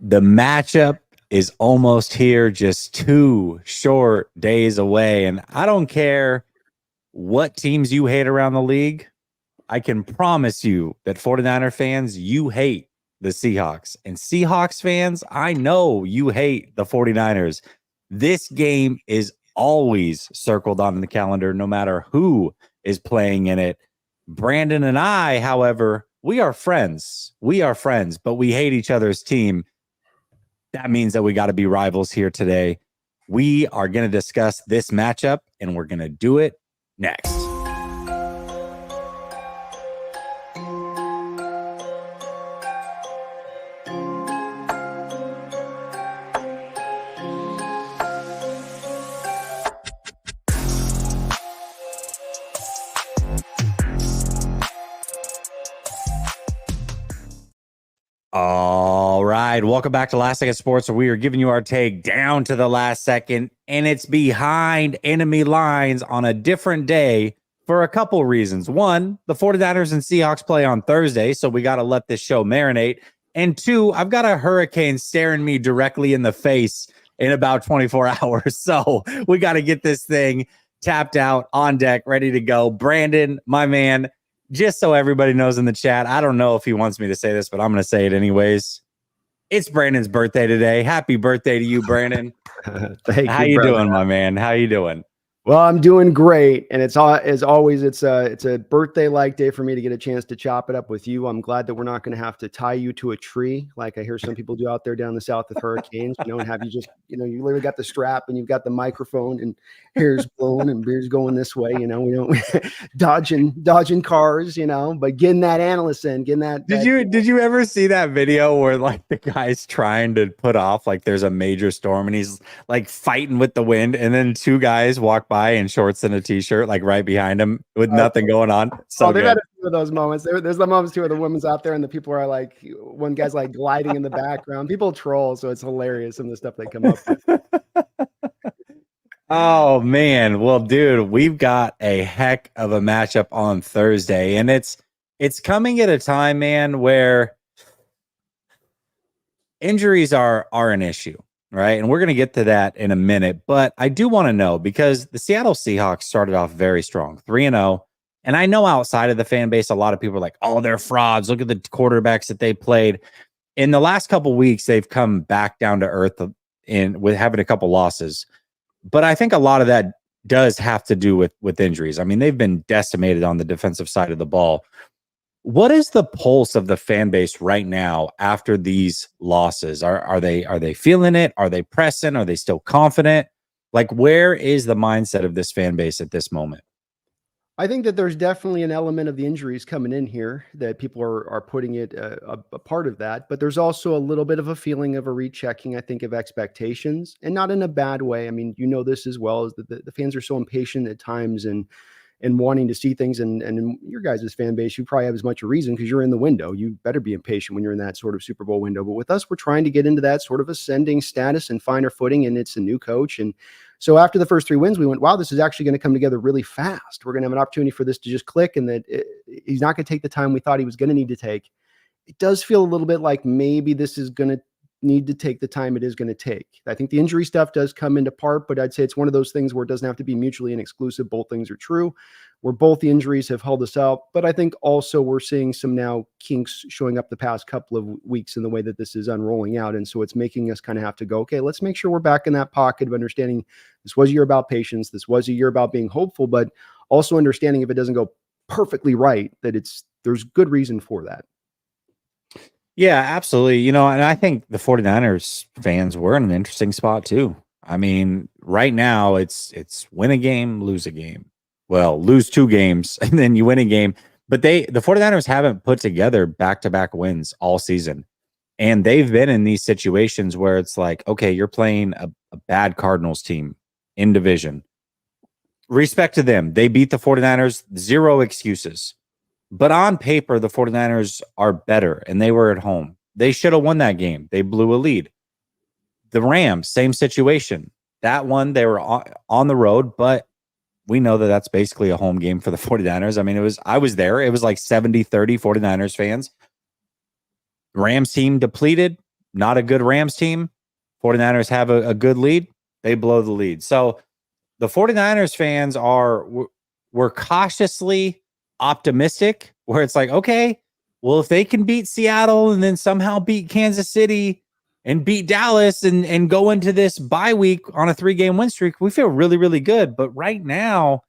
The matchup is almost here, just 2 short days away. And I don't care what teams you hate around the league. I can promise you that 49er fans, you hate the Seahawks. And Seahawks fans, I know you hate the 49ers. This game is always circled on the calendar, no matter who is playing in it. Brandon and I, however, we are friends. We are friends, but we hate each other's team. That means that we got to be rivals here today. We are going to discuss this matchup, and we're going to do it next. All right. Welcome back to Last Second Sports, where we are giving you our take down to the last second, and it's behind enemy lines on a different day for a couple reasons. One, the 49ers and Seahawks play on Thursday, so we got to let this show marinate. And two, I've got a hurricane staring me directly in the face in about 24 hours. So we got to get this thing tapped out, on deck, ready to go. Brandon, my man, just so everybody knows in the chat, I don't know if he wants me to say this, but I'm going to say it anyways. It's Brandon's birthday today. Happy birthday to you, Brandon. Thank How you doing, my man? How you doing? Well, I'm doing great, and it's as always, it's a birthday-like day for me to get a chance to chop it up with you. I'm glad that we're not going to have to tie you to a tree like I hear some people do out there down the south with hurricanes, and have you just, you literally got the strap and you've got the microphone and hair's blowing and beer's going this way, we don't dodging cars, but getting that analyst in, getting that. Did you ever see that video where like the guy's trying to put off like there's a major storm and he's like fighting with the wind, and then 2 guys walk by in shorts and a t-shirt like right behind him with nothing going on? So they've had a few of those moments. There's the moments too where the women's out there and the people are like, one guy's like gliding in the background. People troll, so it's hilarious some of the stuff they come up with. Oh man, well dude, we've got a heck of a matchup on Thursday, and it's coming at a time, man, where injuries are an issue. Right. And we're going to get to that in a minute. But I do want to know, because the Seattle Seahawks started off very strong, 3-0. And I know outside of the fan base, a lot of people are like, oh, they're frauds. Look at the quarterbacks that they played. In the last couple of weeks, they've come back down to earth with having a couple losses. But I think a lot of that does have to do with injuries. I mean, they've been decimated on the defensive side of the ball. What is the pulse of the fan base right now after these losses? Are they feeling it? Are they pressing? Are they still confident? Like, where is the mindset of this fan base at this moment? I think that there's definitely an element of the injuries coming in here that people are putting it a part of that, but there's also a little bit of a feeling of a rechecking, I think, of expectations, and not in a bad way. I mean, this as well, as the fans are so impatient at times and wanting to see things, and in your guys' fan base, you probably have as much a reason because you're in the window. You better be impatient when you're in that sort of Super Bowl window. But with us, we're trying to get into that sort of ascending status and find our footing, and it's a new coach. And so after the first 3 wins, we went, wow, this is actually going to come together really fast. We're going to have an opportunity for this to just click, and that he's not going to take the time we thought he was going to need to take. It does feel a little bit like maybe this is going to need to take the time it is going to take. I think the injury stuff does come into part, but I'd say it's one of those things where it doesn't have to be mutually exclusive. Both things are true, where both the injuries have held us out. But I think also we're seeing some now kinks showing up the past couple of weeks in the way that this is unrolling out. And so it's making us kind of have to go, okay, let's make sure we're back in that pocket of understanding this was a year about patience. This was a year about being hopeful, but also understanding if it doesn't go perfectly right, that there's good reason for that. Yeah, absolutely. And I think the 49ers fans were in an interesting spot too. I mean, right now it's win a game, lose a game. Well, lose 2 games and then you win a game. But the 49ers haven't put together back-to-back wins all season. And they've been in these situations where it's like, okay, you're playing a bad Cardinals team in division. Respect to them. They beat the 49ers, 0 excuses. But on paper, the 49ers are better, and they were at home. They should have won that game. They blew a lead. The Rams, same situation. That one, they were on the road, but we know that that's basically a home game for the 49ers. I mean, I was there. It was like 70-30 49ers fans. Rams team depleted. not a good Rams team. 49ers have a good lead. They blow the lead. So the 49ers fans we're cautiously optimistic, where it's like, okay, well, if they can beat Seattle and then somehow beat Kansas City and beat Dallas and go into this bye week on a 3-game win streak, we feel really, really good. But right now,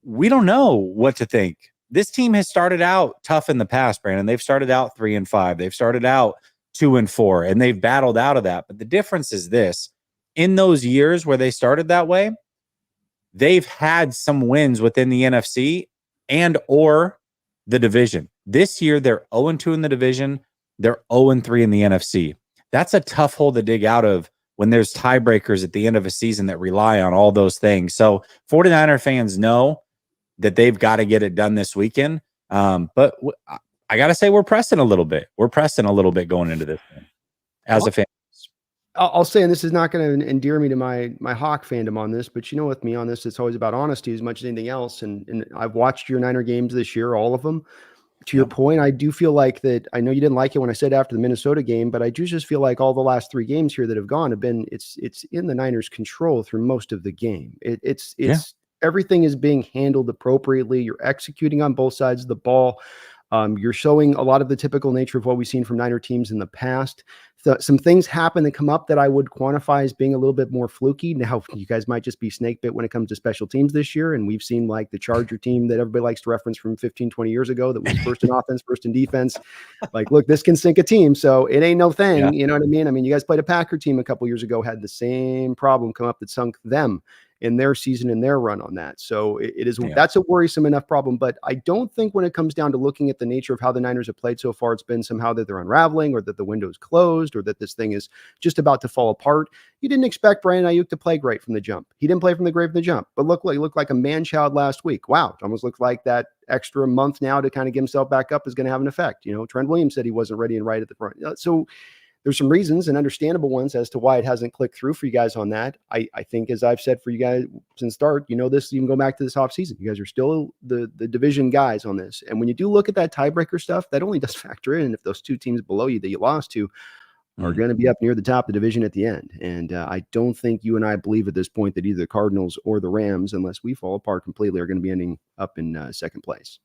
we don't know what to think. This team has started out tough in the past, Brandon. They've started out 3-5. They've started out 2-4, and they've battled out of that. But the difference is this: in those years where they started that way, they've had some wins within the NFC and or the division. This year, they're 0-2 in the division. They're 0-3 in the NFC. That's a tough hole to dig out of when there's tiebreakers at the end of a season that rely on all those things. So 49er fans know that they've got to get it done this weekend. But I got to say, we're pressing a little bit. We're pressing a little bit going into this thing as a fan. I'll say, and this is not going to endear me to my Hawk fandom on this, but with me on this, it's always about honesty as much as anything else. And I've watched your Niner games this year, all of them. To your point, I do feel like that. I know you didn't like it when I said after the Minnesota game, but I do just feel like all the last 3 games here that have gone have been, it's in the Niners' control through most of the game. It's everything is being handled appropriately. You're executing on both sides of the ball. You're showing a lot of the typical nature of what we've seen from Niner teams in the past. Some things happen that come up that I would quantify as being a little bit more fluky. Now, you guys might just be snake bit when it comes to special teams this year. And we've seen like the Charger team that everybody likes to reference from 15, 20 years ago that was first in offense, first in defense. Like, look, this can sink a team. So it ain't no thing. Yeah. You know what I mean? I mean, you guys played a Packer team a couple years ago, had the same problem come up that sunk them in their season and their run on that. So that's a worrisome enough problem. But I don't think when it comes down to looking at the nature of how the Niners have played so far, it's been somehow that they're unraveling or that the window's closed or that this thing is just about to fall apart. You didn't expect Brandon Ayuk to play great from the jump. He didn't play from the grave from the jump, but he looked like a man-child last week. Wow. It almost looks like that extra month now to kind of get himself back up is going to have an effect. Trent Williams said he wasn't ready and right at the front. So there's some reasons and understandable ones as to why it hasn't clicked through for you guys on that. I think, as I've said for you guys since start, this, you can go back to this offseason. You guys are still the division guys on this. And when you do look at that tiebreaker stuff, that only does factor in if those 2 teams below you that you lost to are going to be up near the top of the division at the end. And I don't think you and I believe at this point that either the Cardinals or the Rams, unless we fall apart completely, are going to be ending up in second place.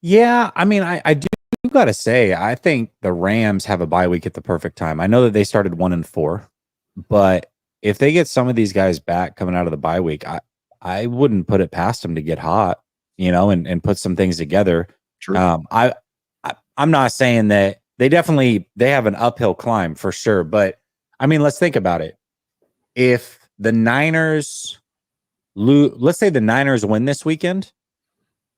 Yeah, I mean, I do got to say, I think the Rams have a bye week at the perfect time. I know that they started 1-4, but if they get some of these guys back coming out of the bye week, I wouldn't put it past them to get hot, and put some things together. True. I'm not saying that they have an uphill climb for sure, but I mean, let's think about it. If the Niners let's say the Niners win this weekend,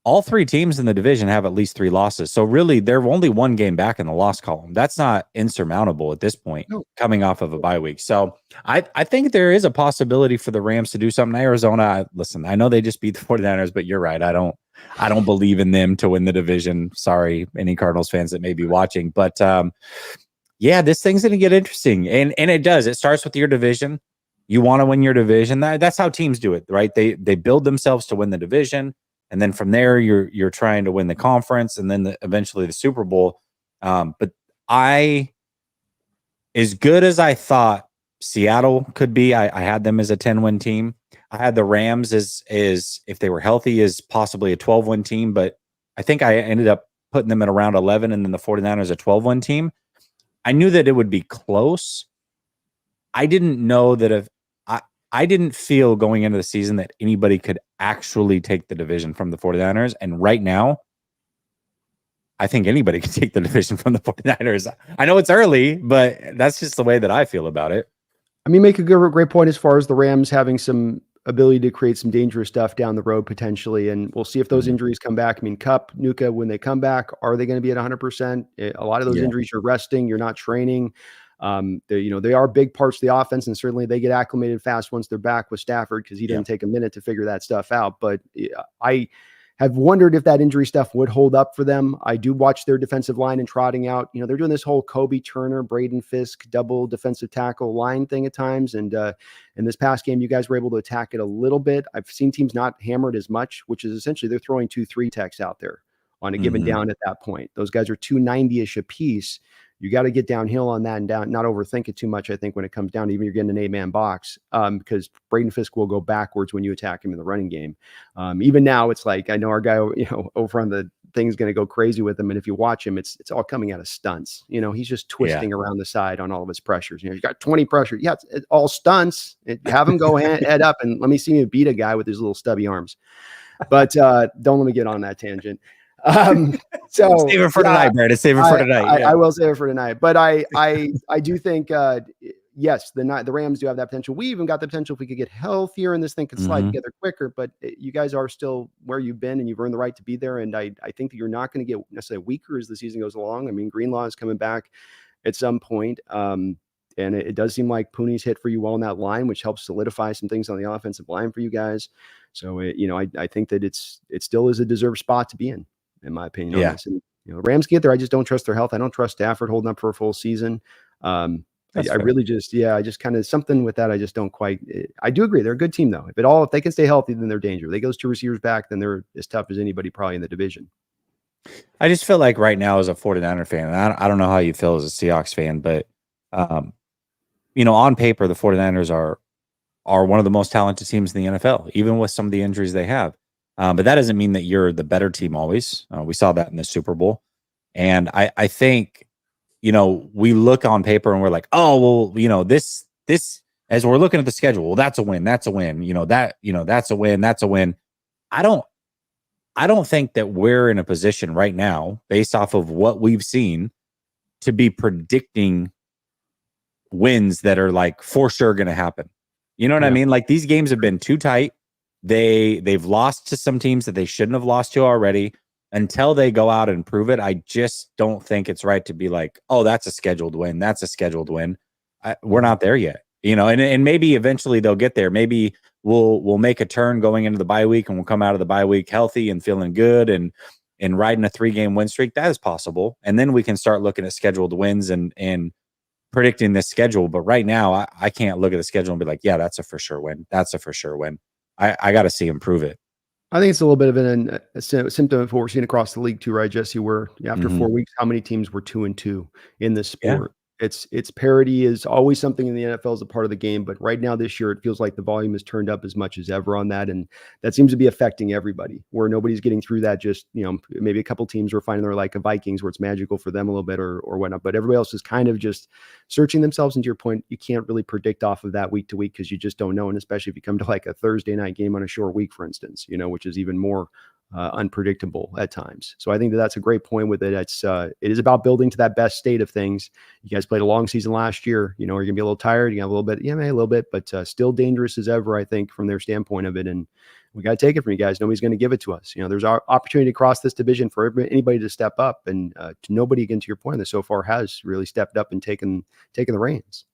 all 3 teams in the division have at least 3 losses. So really, they're only 1 game back in the loss column. That's not insurmountable at this point, coming off of a bye week. So I think there is a possibility for the Rams to do something. Arizona, listen, I know they just beat the 49ers, but you're right. I don't believe in them to win the division. Sorry, any Cardinals fans that may be watching. But this thing's going to get interesting. And it does. It starts with your division. You want to win your division. That's how teams do it, right? They build themselves to win the division. And then from there, you're trying to win the conference and then eventually the Super Bowl. But as good as I thought Seattle could be, I had them as a 10-win team. I had the Rams as if they were healthy, as possibly a 12-win team. But I think I ended up putting them at around 11, and then the 49ers a 12-win team. I knew that it would be close. I didn't know that I didn't feel going into the season that anybody could actually take the division from the 49ers. And right now, I think anybody can take the division from the 49ers. I know it's early, but that's just the way that I feel about it. I mean, make a great point as far as the Rams having some ability to create some dangerous stuff down the road potentially. And we'll see if those injuries come back. I mean, Kupp, Nuka, when they come back, are they going to be at 100%? A lot of those injuries, you're resting, you're not training. They are big parts of the offense, and certainly they get acclimated fast once they're back with Stafford, because he didn't take a minute to figure that stuff out. But I have wondered if that injury stuff would hold up for them. I do watch their defensive line and trotting out. They're doing this whole Kobe Turner, Braden Fisk double defensive tackle line thing at times. And in this past game, you guys were able to attack it a little bit. I've seen teams not hammer it as much, which is essentially they're throwing 2-3 techs out there on a given down at that point. Those guys are 290-ish a piece. you got to get downhill on that and not overthink it too much. I think when it comes down to even you're getting an 8-man box, because Braden Fisk will go backwards when you attack him in the running game. Even now, it's like I know our guy, over on the thing's going to go crazy with him, and if you watch him, it's all coming out of stunts. He's just twisting around the side on all of his pressures. You got 20 pressure, it's all stunts. Have him go head up and let me see him beat a guy with his little stubby arms. But don't let me get on that tangent. So save it for tonight, Brandon. Save it for tonight. I will save it for tonight. But I do think yes, the Rams do have that potential. We even got the potential if we could get healthier and this thing could slide together quicker. But you guys are still where you've been and you've earned the right to be there. And I think that you're not going to get necessarily weaker as the season goes along. I mean, Greenlaw is coming back at some point. And it does seem like Pooney's hit for you well on that line, which helps solidify some things on the offensive line for you guys. So, I think that it still is a deserved spot to be in my opinion. On this. And, the Rams get there. I just don't trust their health. I don't trust Stafford holding up for a full season. I really just, I just kind of something with that. I just don't quite, I do agree. They're a good team though. If they can stay healthy, then they're dangerous. If they get those 2 receivers back, then they're as tough as anybody probably in the division. I just feel like right now as a 49er fan, and I don't know how you feel as a Seahawks fan, but, on paper, the 49ers are one of the most talented teams in the NFL, even with some of the injuries they have. But that doesn't mean that you're the better team always. We saw that in the Super Bowl. And I think, we look on paper and we're like, oh, well, this, as we're looking at the schedule, well, that's a win. That's a win. That's a win. That's a win. I don't think that we're in a position right now, based off of what we've seen, to be predicting wins that are like for sure going to happen. You know what I mean? Like these games have been too tight. They've lost to some teams that they shouldn't have lost to already. Until they go out and prove it, I just don't think it's right to be like, oh, that's a scheduled win. That's a scheduled win. We're not there yet, and maybe eventually they'll get there. Maybe we'll make a turn going into the bye week and we'll come out of the bye week healthy and feeling good and riding a 3-game win streak. That is possible. And then we can start looking at scheduled wins and predicting this schedule. But right now I can't look at the schedule and be like, yeah, that's a for sure win. That's a for sure win. I got to see him prove it. I think it's a little bit of a symptom of what we're seeing across the league too, right, Jesse? Where after 4 weeks, how many teams were 2-2 in this sport? It's parity is always something in the NFL as a part of the game, but right now this year it feels like the volume is turned up as much as ever on that, and that seems to be affecting everybody. Where nobody's getting through that. Just maybe a couple teams are finding they're like a Vikings, where it's magical for them a little bit or whatnot, but everybody else is kind of just searching themselves. And to your point, you can't really predict off of that week to week because you just don't know, and especially if you come to like a Thursday night game on a short week, for instance, which is even more unpredictable at times. So I think that's a great point with it. It is about building to that best state of things. You guys played a long season last year. You're going to be a little tired. You have a little bit, maybe a little bit, but still dangerous as ever, I think, from their standpoint of it. And we got to take it from you guys. Nobody's going to give it to us. There's our opportunity to cross this division for anybody to step up, and nobody, again, to your point, that so far has really stepped up and taken the reins.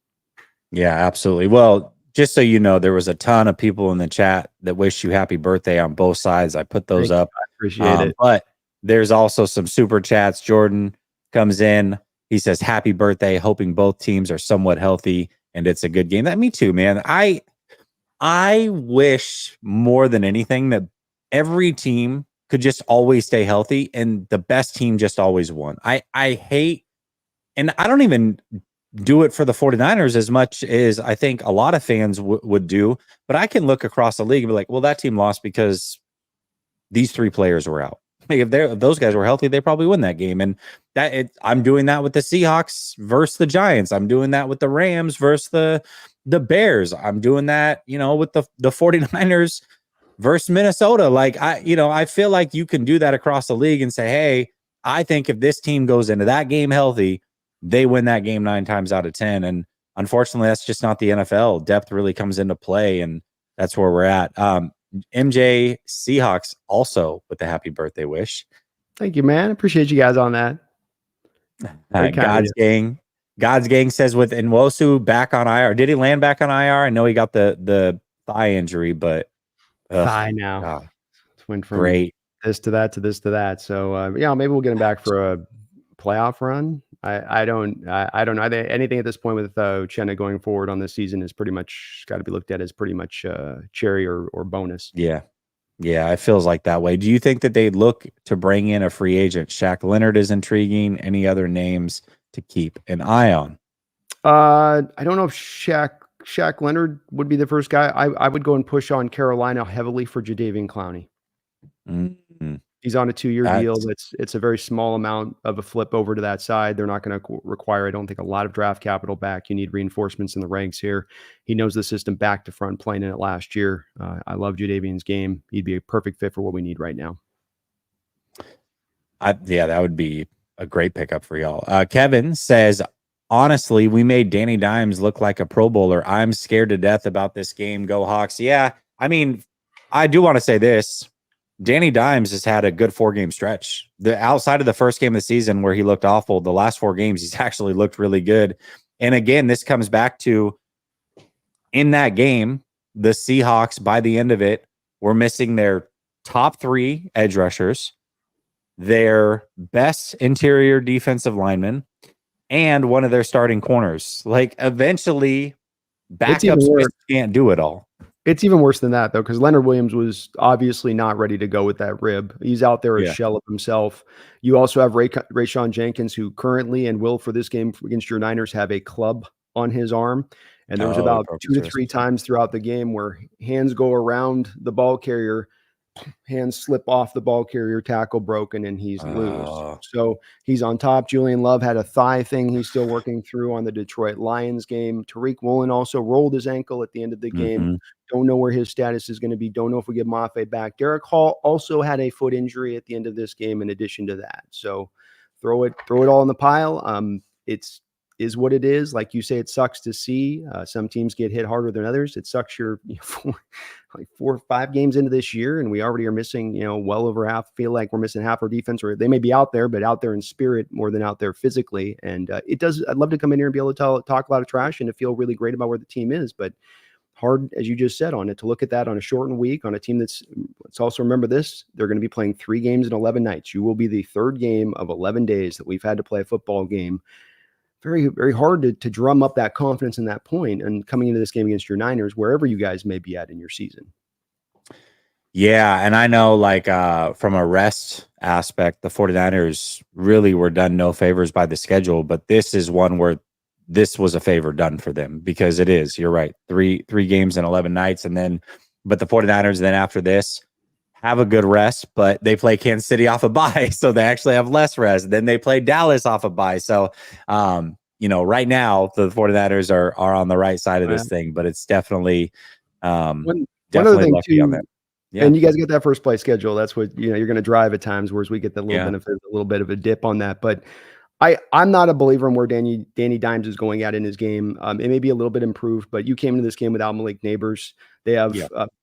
Yeah, absolutely. Well, just so you know, there was a ton of people in the chat that wish you happy birthday on both sides. I put those up. I appreciate it. But there's also some super chats. Jordan comes in. He says, happy birthday, hoping both teams are somewhat healthy and it's a good game. Me too, man. I wish more than anything that every team could just always stay healthy and the best team just always won. I hate, and I don't even do it for the 49ers as much as I think a lot of fans would do, but I can look across the league and be like, well, that team lost because these 3 players were out. Like if those guys were healthy, they probably win that game. And I'm doing that with the Seahawks versus the Giants. I'm doing that with the Rams versus the Bears. I'm doing that, with the 49ers versus Minnesota. Like I feel like you can do that across the league and say, hey, I think if this team goes into that game healthy, they win that game 9 times out of 10. And unfortunately, that's just not the NFL. Depth really comes into play, and that's where we're at. MJ Seahawks also with the happy birthday wish. Thank you, man. Appreciate you guys on that. God's gang says with Nwosu back on IR. Did he land back on IR? I know he got the thigh injury, but thigh now. It's went from this to that to this to that. So maybe we'll get him back for a playoff run. I don't know. Anything at this point with Chenna going forward on this season is pretty much got to be looked at as pretty much cherry or bonus. Yeah, it feels like that way. Do you think that they'd look to bring in a free agent? Shaq Leonard is intriguing. Any other names to keep an eye on? I don't know if Shaq Leonard would be the first guy. I would go and push on Carolina heavily for Jadeveon Clowney. Mm, He's on a 2-year deal. that's It's a very small amount of a flip over to that side. They're not going to require, I don't think, a lot of draft capital back. You need reinforcements in the ranks here. He knows the system back to front, playing in it last year. I love Jadeveon's game. He'd be a perfect fit for what we need right now. yeah, that would be a great pickup for y'all. Kevin says, honestly, we made Danny Dimes look like a Pro Bowler. I'm scared to death about this game. Go Hawks. Yeah, I mean, I do want to say this. Danny Dimes has had a good 4-game stretch. The outside of the first game of the season where he looked awful, the last 4 games, he's actually looked really good. And again, this comes back to in that game, the Seahawks, by the end of it, were missing their top 3 edge rushers, their best interior defensive lineman, and one of their starting corners. Like, eventually, backups can't do it all. It's even worse than that, though, because Leonard Williams was obviously not ready to go with that rib. He's out there a shell of himself. You also have Rayshawn Jenkins, who currently and will for this game against your Niners have a club on his arm. And there was about 2 to 3 times throughout the game where hands go around the ball carrier, hands slip off the ball carrier, tackle broken, and he's loose. So he's on top. Julian Love had a thigh thing he's still working through on the Detroit Lions game. Tariq Woolen also rolled his ankle at the end of the game. Don't know where his status is going to be. Don't know if we get Mafe back. Derek Hall also had a foot injury at the end of this game in addition to that. So throw it all in the pile. It's is what it is. Like you say, it sucks to see. Some teams get hit harder than others. It sucks you're 4 or 5 games into this year, and we already are missing, well over half. Feel like we're missing half our defense, or they may be out there, but out there in spirit more than out there physically. And it does. I'd love to come in here and be able to talk a lot of trash and to feel really great about where the team is, but hard, as you just said, on it to look at that on a shortened week on a team let's also remember this, they're going to be playing 3 games in 11 nights. You will be the 3rd game of 11 days that we've had to play a football game. Very, very hard to drum up that confidence in that point and coming into this game against your Niners, wherever you guys may be at in your season. Yeah, and I know, like, from a rest aspect, the 49ers really were done no favors by the schedule, but this is one where this was a favor done for them, because it is, you're right, three games in 11 nights, but the 49ers then after this have a good rest, but they play Kansas City off a bye, so they actually have less rest. Then they play Dallas off a bye. So, right now the 49ers are on the right side of this thing, but it's definitely definitely lucky on that. Yeah. And you guys get that first play schedule. That's what, you're going to drive at times, whereas we get the little benefit, a little bit of a dip on that. But I'm not a believer in where Danny Dimes is going at in his game. It may be a little bit improved, but you came into this game without Malik Neighbors. They have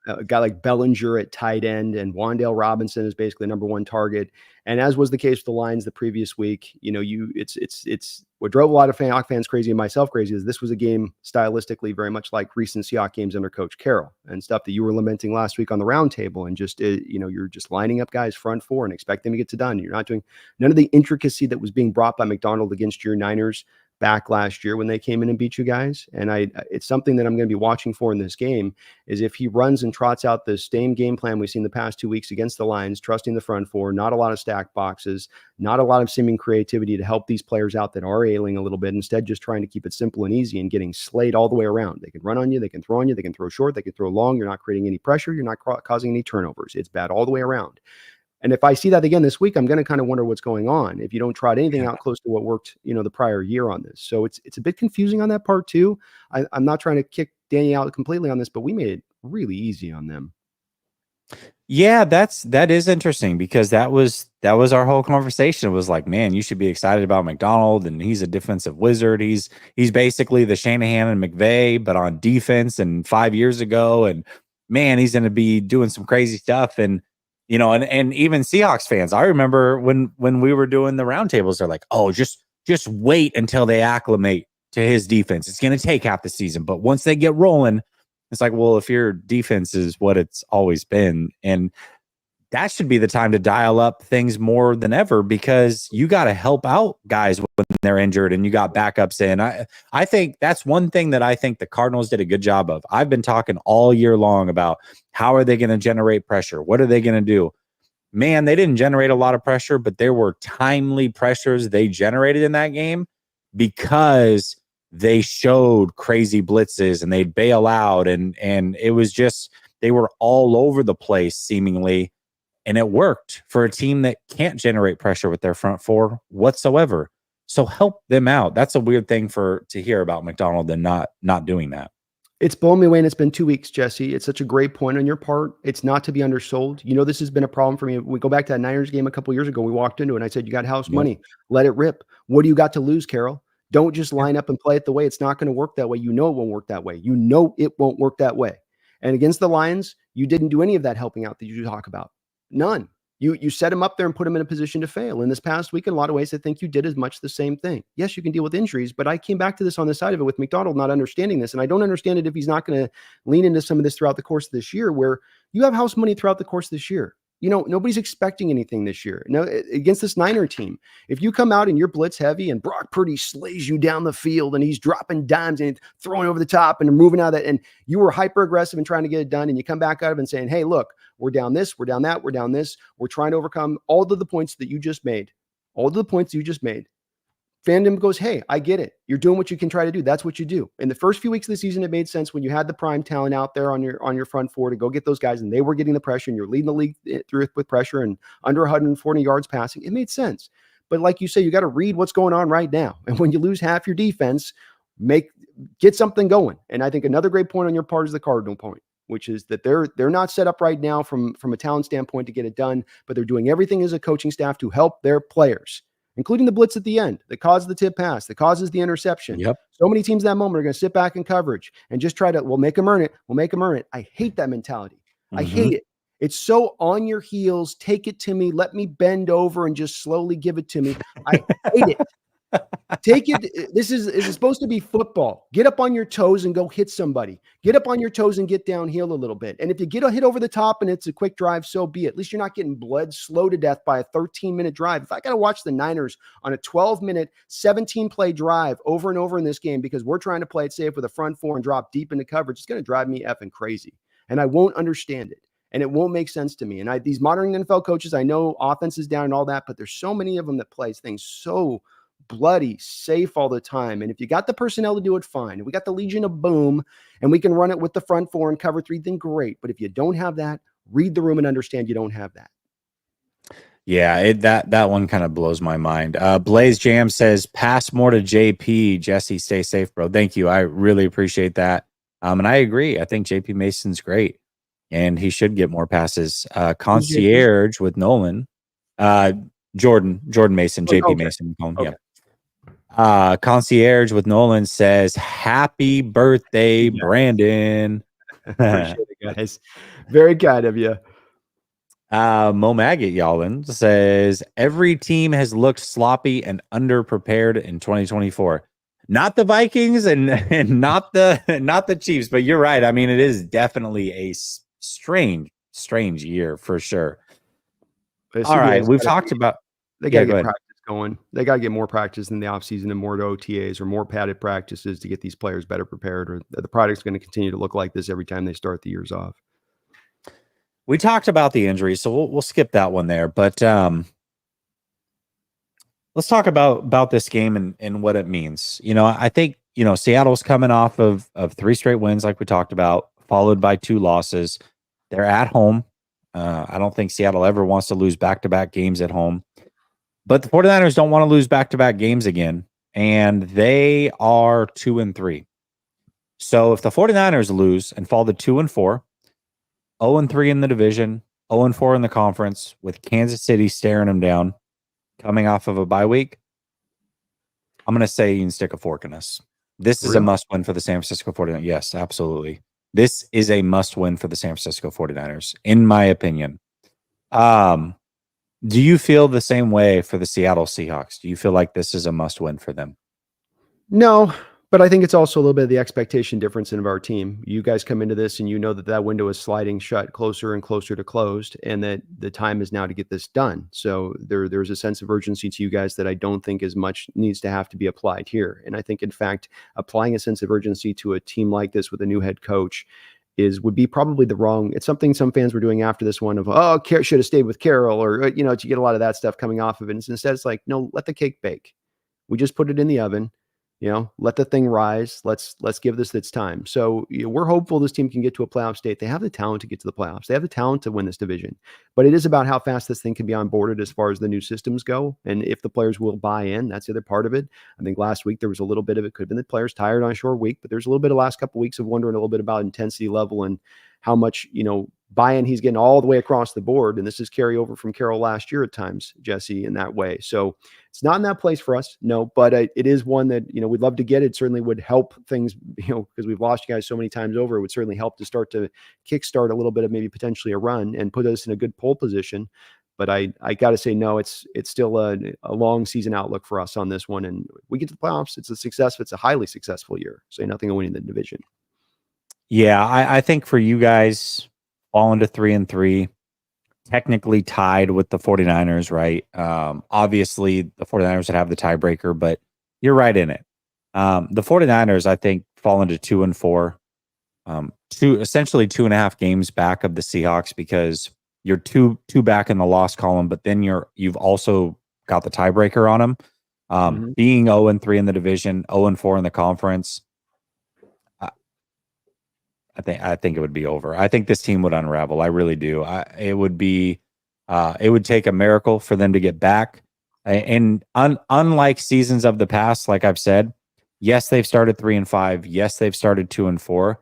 a guy like Bellinger at tight end, and Wan'Dale Robinson is basically the number 1 target. And as was the case with the Lions the previous week, it's what drove a lot of Seahawks fans crazy and myself crazy is this was a game stylistically very much like recent Seahawks games under Coach Carroll and stuff that you were lamenting last week on the roundtable, and just you're just lining up guys front 4 and expecting to get to done. You're not doing none of the intricacy that was being brought by McDonald against your Niners back last year when they came in and beat you guys. And it's something that I'm going to be watching for in this game is if he runs and trots out the same game plan we've seen the past 2 weeks against the Lions, trusting the front 4, not a lot of stack boxes, not a lot of seeming creativity to help these players out that are ailing a little bit, instead just trying to keep it simple and easy and getting slayed all the way around. They can run on you, they can throw on you, they can throw short, they can throw long. You're not creating any pressure, you're not causing any turnovers. It's bad all the way around. And if I see that again this week, I'm going to kind of wonder what's going on if you don't trot anything out close to what worked, the prior year on this. So it's a bit confusing on that part too. I'm not trying to kick Danny out completely on this, but we made it really easy on them. Yeah, that is interesting, because that was our whole conversation. It was like, man, you should be excited about McDonald, and he's a defensive wizard. He's basically the Shanahan and McVay, but on defense, and 5 years ago, and man, he's going to be doing some crazy stuff. And and even Seahawks fans, I remember when we were doing the roundtables, they're like, oh, just wait until they acclimate to his defense. It's going to take half the season, but once they get rolling, it's like, well, if your defense is what it's always been, and that should be the time to dial up things more than ever, because you got to help out guys when they're injured and you got backups in. I think that's one thing that I think the Cardinals did a good job of. I've been talking all year long about how are they going to generate pressure? What are they going to do? Man, they didn't generate a lot of pressure, but there were timely pressures they generated in that game because they showed crazy blitzes and they'd bail out. And it was just, they were all over the place seemingly. And it worked for a team that can't generate pressure with their front four whatsoever. So help them out. That's a weird thing to hear about McDonald and not doing that. It's blown me away, and it's been 2 weeks, Jesse. It's such a great point on your part. It's not to be undersold. This has been a problem for me. We go back to that Niners game a couple years ago. We walked into it, and I said, you got house money. Let it rip. What do you got to lose, Carroll? Don't just line up and play it the way. It's not going to work that way. It won't work that way. It won't work that way. And against the Lions, you didn't do any of that helping out that you talk about. None. You set him up there and put him in a position to fail. In this past week, in a lot of ways, I think you did as much the same thing. Yes, you can deal with injuries, but I came back to this on the side of it with McDonald not understanding this. And I don't understand it if he's not going to lean into some of this throughout the course of this year, where you have house money throughout the course of this year. Nobody's expecting anything this year. No, against this Niner team, if you come out and you're blitz heavy and Brock Purdy slays you down the field and he's dropping dimes and throwing over the top and moving out of that, and you were hyper aggressive and trying to get it done, and you come back out of it and saying, hey, look, we're down this, we're down that, we're down this. We're trying to overcome all of the points that you just made. Fandom goes, hey, I get it. You're doing what you can try to do. That's what you do. In the first few weeks of the season, it made sense when you had the prime talent out there on your front four to go get those guys, and they were getting the pressure, and you're leading the league through it with pressure and under 140 yards passing. It made sense. But like you say, you got to read what's going on right now. And when you lose half your defense, get something going. And I think another great point on your part is the Cardinal point, which is that they're not set up right now from a talent standpoint to get it done, but they're doing everything as a coaching staff to help their players, including the blitz at the end that causes the tip pass, that causes the interception. Yep. So many teams in that moment are going to sit back in coverage and just try to, we'll make them earn it. We'll make them earn it. I hate that mentality. I hate it. It's so on your heels. Take it to me. Let me bend over and just slowly give it to me. I hate it. Take it. This is supposed to be football. Get up on your toes and go hit somebody. Get up on your toes and get downhill a little bit. And if you get a hit over the top and it's a quick drive, so be it. At least you're not getting bled slow to death by a 13-minute drive. If I got to watch the Niners on a 12-minute, 17-play drive over and over in this game because we're trying to play it safe with a front four and drop deep into coverage, it's going to drive me effing crazy. And I won't understand it. And it won't make sense to me. And these modern NFL coaches, I know offense is down and all that, but there's so many of them that plays things so bloody safe all the time. And if you got the personnel to do it, fine. If we got the Legion of Boom and we can run it with the front four and cover three, then great. But if you don't have that, read the room and understand you don't have that. Yeah, that one kind of blows my mind. Blaze Jam says, pass more to JP. Jesse, stay safe, bro. Thank you. I really appreciate that. And I agree. I think JP Mason's great, and he should get more passes. Concierge with Nolan. Jordan Mason, JP okay. Mason. Okay. Yeah. Concierge with Nolan says, happy birthday, Brandon. Appreciate it, guys. Very kind of you. Mo Maggot Yalvin says, every team has looked sloppy and underprepared in 2024. Not the Vikings and not the Chiefs, but you're right. I mean, it is definitely a strange year for sure. All right, we've talked about. They got to get practice going. They got to get more practice in the offseason and more OTAs or more padded practices to get these players better prepared, or the product's going to continue to look like this every time they start the years off. We talked about the injuries, so we'll skip that one there. But let's talk about this game and what it means. I think, Seattle's coming off of 3 straight wins, like we talked about, followed by 2 losses. They're at home. I don't think Seattle ever wants to lose back-to-back games at home. But the 49ers don't want to lose back-to-back games again, and they are 2-3. So if the 49ers lose and fall to 2-4, 0-3 in the division, 0-4 in the conference, with Kansas City staring them down, coming off of a bye week, I'm going to say you can stick a fork in us. This is a must-win for the San Francisco 49ers. Yes, absolutely. This is a must-win for the San Francisco 49ers, in my opinion. Do you feel the same way for the Seattle Seahawks? Do you feel like this is a must-win for them? No, but I think it's also a little bit of the expectation difference in our team. You guys come into this and you know that window is sliding shut closer and closer to closed, and that the time is now to get this done. So there's a sense of urgency to you guys that I don't think as much needs to have to be applied here. And I think, in fact, applying a sense of urgency to a team like this with a new head coach would be probably the wrong. It's something some fans were doing after this one of, should have stayed with Carroll, or, to get a lot of that stuff coming off of it. And instead it's like, no, let the cake bake. We just put it in the oven. Let the thing rise. Let's give this its time. So we're hopeful this team can get to a playoff state. They have the talent to get to the playoffs. They have the talent to win this division. But it is about how fast this thing can be onboarded as far as the new systems go, and if the players will buy in. That's the other part of it. I think last week there was a little bit of it. Could have been the players tired on a short week, but there's a little bit of last couple of weeks of wondering a little bit about intensity level and how much buy-in he's getting all the way across the board. And this is carryover from Carroll last year at times, Jesse, in that way. So it's not in that place for us, no, but it is one that, we'd love to get. It certainly would help things, because we've lost you guys so many times over. It would certainly help to start to kickstart a little bit of maybe potentially a run and put us in a good pole position. But I got to say, no, it's still a long season outlook for us on this one. And we get to the playoffs. It's a success. It's a highly successful year. So nothing to winning the division. Yeah, I think for you guys, falling to 3-3, technically tied with the 49ers, right? Obviously, the 49ers would have the tiebreaker, but you're right in it. The 49ers, I think, fall into 2-4, essentially 2.5 games back of the Seahawks, because you're two back in the loss column, but then you've also got the tiebreaker on them. Being 0-3 in the division, 0-4 in the conference, I think it would be over. I think this team would unravel. I really do. It would take a miracle for them to get back. And unlike seasons of the past, like I've said, yes, they've started 3-5. Yes, they've started 2-4.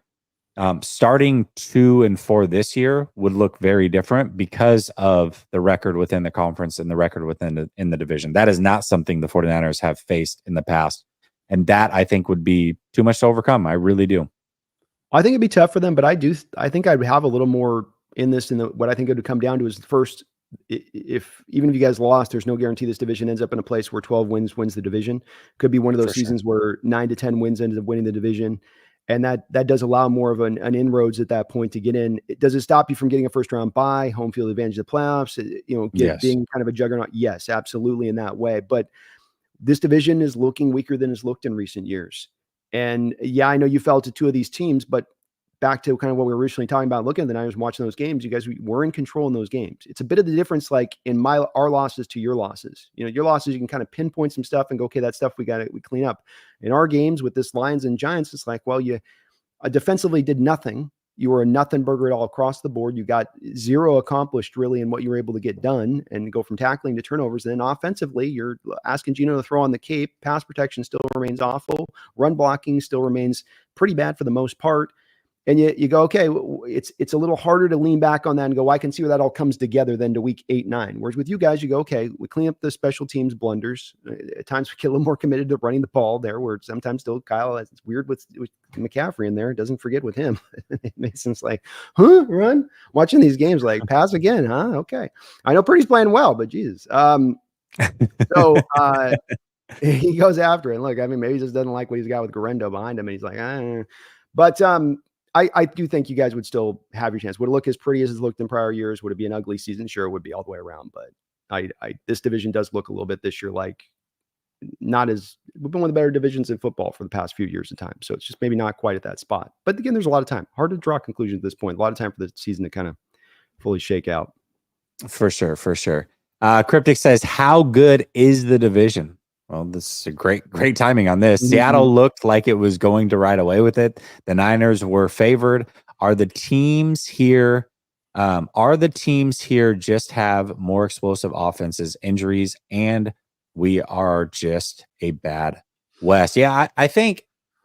Starting 2-4 this year would look very different because of the record within the conference and the record in the division. That is not something the 49ers have faced in the past. And that, I think, would be too much to overcome. I really do. I think it'd be tough for them, but I think I'd have a little more in this. What I think it would come down to is first, even if you guys lost, there's no guarantee this division ends up in a place where 12 wins the division. Could be one of those seasons where 9 to 10 wins ends up winning the division. And that does allow more of an inroads at that point to get in. Does it stop you from getting a first round bye, home field advantage of the playoffs, being kind of a juggernaut? Yes, absolutely, in that way. But this division is looking weaker than it's looked in recent years. And yeah, I know you fell to 2 of these teams, but back to kind of what we were originally talking about, looking at the Niners and watching those games, you guys were in control in those games. It's a bit of the difference, like in our losses to your losses. Your losses, you can kind of pinpoint some stuff and go, okay, that stuff we clean up. In our games with this Lions and Giants, it's like, well, you defensively did nothing. You were a nothing burger at all across the board. You got 0 accomplished really in what you were able to get done and go from tackling to turnovers. And then offensively, you're asking Gino to throw on the cape. Pass protection still remains awful. Run blocking still remains pretty bad for the most part. And you go, okay, it's a little harder to lean back on that and go, I can see where that all comes together than to week 8, 9. Whereas with you guys, you go, okay, we clean up the special teams blunders. At times we get a little more committed to running the ball there, where sometimes still Kyle, it's weird with McCaffrey in there. Doesn't forget with him. It makes sense, like, run? Watching these games, like, pass again, huh? Okay. I know Purdy's playing well, but Jesus. He goes after it. And look, I mean, maybe he just doesn't like what he's got with Garendo behind him. And he's like, But I do think you guys would still have your chance. Would it look as pretty as it's looked in prior years? Would it be an ugly season? Sure, it would be all the way around. But this division does look a little bit this year like we've been one of the better divisions in football for the past few years in time. So it's just maybe not quite at that spot. But again, there's a lot of time. Hard to draw conclusions at this point. A lot of time for the season to kind of fully shake out. For sure. Cryptic says, how good is the division? Well, this is a great timing on this. Seattle looked like it was going to ride away with it. The Niners were favored. Are the teams here just have more explosive offenses, injuries, and we are just a bad West? Yeah,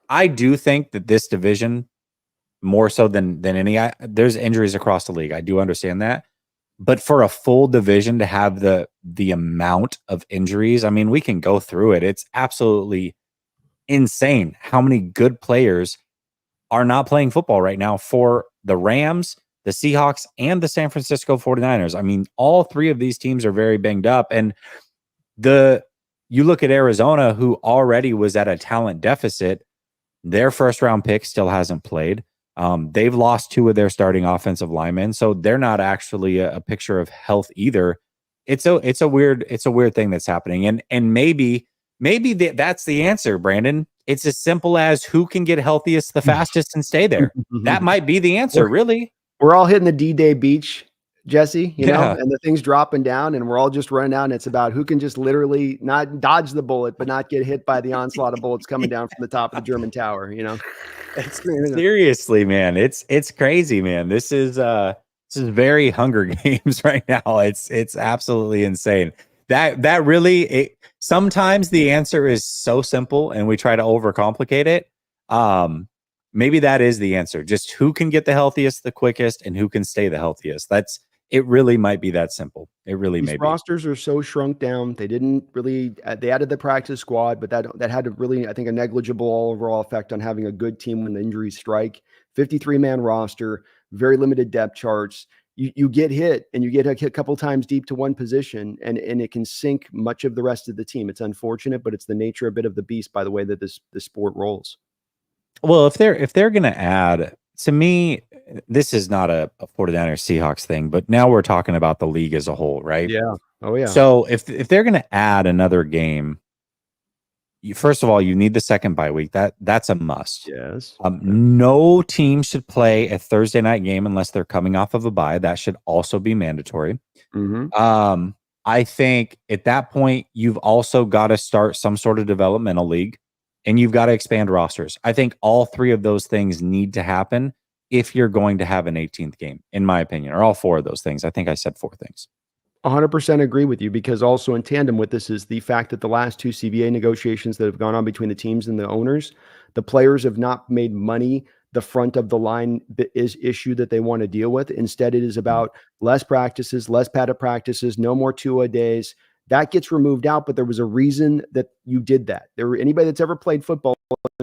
I do think that this division, more so than any, there's injuries across the league. I do understand that. But for a full division to have the amount of injuries, I mean, we can go through it. It's absolutely insane how many good players are not playing football right now for the Rams, the Seahawks, and the San Francisco 49ers. I mean, all 3 of these teams are very banged up. And you look at Arizona, who already was at a talent deficit. Their first round pick still hasn't played. They've lost 2 of their starting offensive linemen, so they're not actually a picture of health either. It's a weird thing that's happening, and maybe that's the answer, Brandon. It's as simple as who can get healthiest the fastest and stay there. That might be the answer, really. We're all hitting the D-Day beach Jesse, Yeah. and the thing's dropping down and we're all just running out and it's about who can just literally not dodge the bullet, but not get hit by the onslaught of bullets coming down from the top of the German tower, It's, Seriously, man. It's crazy, man. This is very Hunger Games right now. It's absolutely insane. That really sometimes the answer is so simple and we try to overcomplicate it. Maybe that is the answer. Just who can get the healthiest the quickest and who can stay the healthiest. It really might be that simple. It really these may be. rosters are so shrunk down. They didn't really they added the practice squad, but that had a really, I think, a negligible overall effect on having a good team when the injuries strike. 53-man roster, very limited depth charts. You get hit and you get hit a couple times deep to one position and it can sink much of the rest of the team. It's unfortunate, but it's the nature a bit of the beast by the way that this sport rolls. Well, if they're going to add, to me, this is not a 49ers Seahawks thing, but now we're talking about the league as a whole, right? Yeah. Oh yeah. So if they're going to add another game, first of all, you need the second bye week. That's a must. Yes. No team should play a Thursday night game unless they're coming off of a bye. That should also be mandatory. Mm-hmm. I think at that point, you've also got to start some sort of developmental league and you've got to expand rosters. I think all three of those things need to happen if you're going to have an 18th game, in my opinion, or all four of those things. I think I said four things. 100% agree with you, because also in tandem with this is the fact that the last two CBA negotiations that have gone on between the teams and the owners, the players have not made money the front of the line is issue that they want to deal with. Instead, it is about less practices, less padded practices, no more 2-a-days. That gets removed out, but there was a reason that you did that. Anybody that's ever played football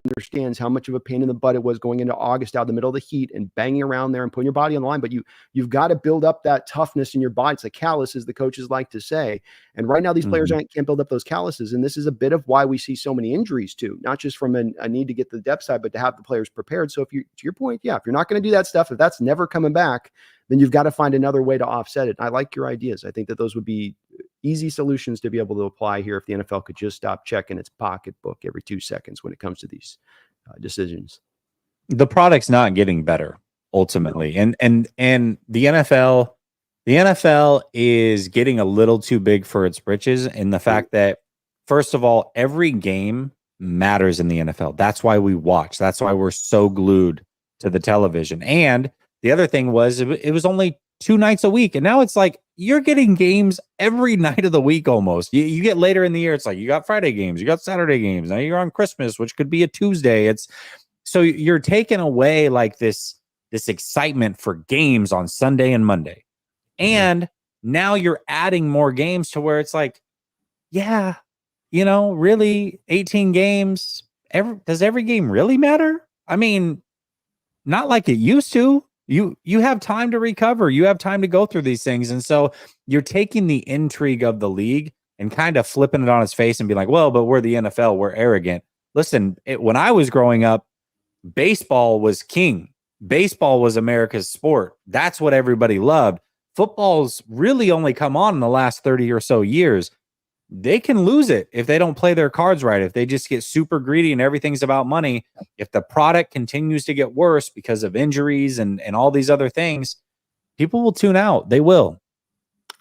understands how much of a pain in the butt it was going into August out in the middle of the heat and banging around there and putting your body on the line. But you've got to build up that toughness in your body. It's a callus, as the coaches like to say. And right now, these players can't build up those calluses. And this is a bit of why we see so many injuries too, not just from a need to get the depth side, but to have the players prepared. So to your point, if you're not going to do that stuff, if that's never coming back, then you've got to find another way to offset it. And I like your ideas. I think that those would be easy solutions to be able to apply here if the NFL could just stop checking its pocketbook every 2 seconds when it comes to these decisions. The product's not getting better ultimately, and the NFL is getting a little too big for its britches in the fact that, first of all, every game matters in the NFL. That's why we watch. That's why we're so glued to the television. And the other thing was it was only 2 nights a week, and now it's like you're getting games every night of the week almost. You get later in the year, it's like you got Friday games, you got Saturday games, now you're on Christmas, which could be a Tuesday. It's so you're taking away like this excitement for games on Sunday and Monday. And now you're adding more games to where it's like, really 18 games. Does every game really matter? I mean, not like it used to. You have time to recover. You have time to go through these things. And so you're taking the intrigue of the league and kind of flipping it on its face and being like, well, but we're the NFL. We're arrogant. Listen, when I was growing up, baseball was king. Baseball was America's sport. That's what everybody loved. Football's really only come on in the last 30 or so years. They can lose it if they don't play their cards right, if they just get super greedy and everything's about money. If the product continues to get worse because of injuries and all these other things, people will tune out. They will.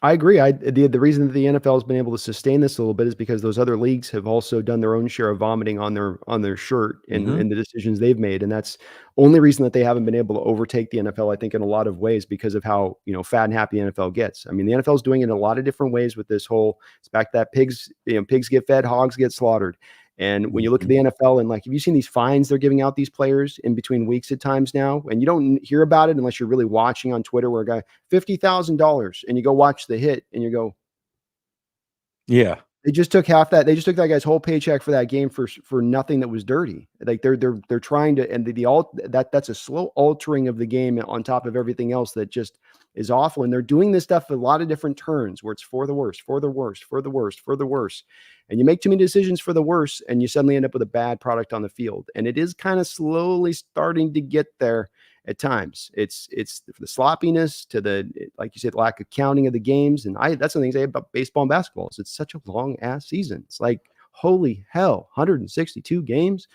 I agree. The reason that the NFL has been able to sustain this a little bit is because those other leagues have also done their own share of vomiting on their shirt in the decisions they've made, and that's only reason that they haven't been able to overtake the NFL. I think in a lot of ways because of how fat and happy the NFL gets. I mean, the NFL is doing it in a lot of different ways with this whole. It's back that pigs get fed, hogs get slaughtered. And when you look at the NFL and have you seen these fines they're giving out these players in between weeks at times now? And you don't hear about it unless you're really watching on Twitter where a guy, $50,000, and you go watch the hit and you go, yeah, they just took half that. They just took that guy's whole paycheck for that game for nothing that was dirty. Like they're trying to, and that's a slow altering of the game on top of everything else that just is awful. And they're doing this stuff a lot of different turns where it's for the worst, for the worst, for the worst, for the worst. And you make too many decisions for the worst, and you suddenly end up with a bad product on the field. And it is kind of slowly starting to get there at times. It's the sloppiness to the, like you said, lack of counting of the games. And that's the thing I say about baseball and basketball is it's such a long ass season. It's like, holy hell, 162 games,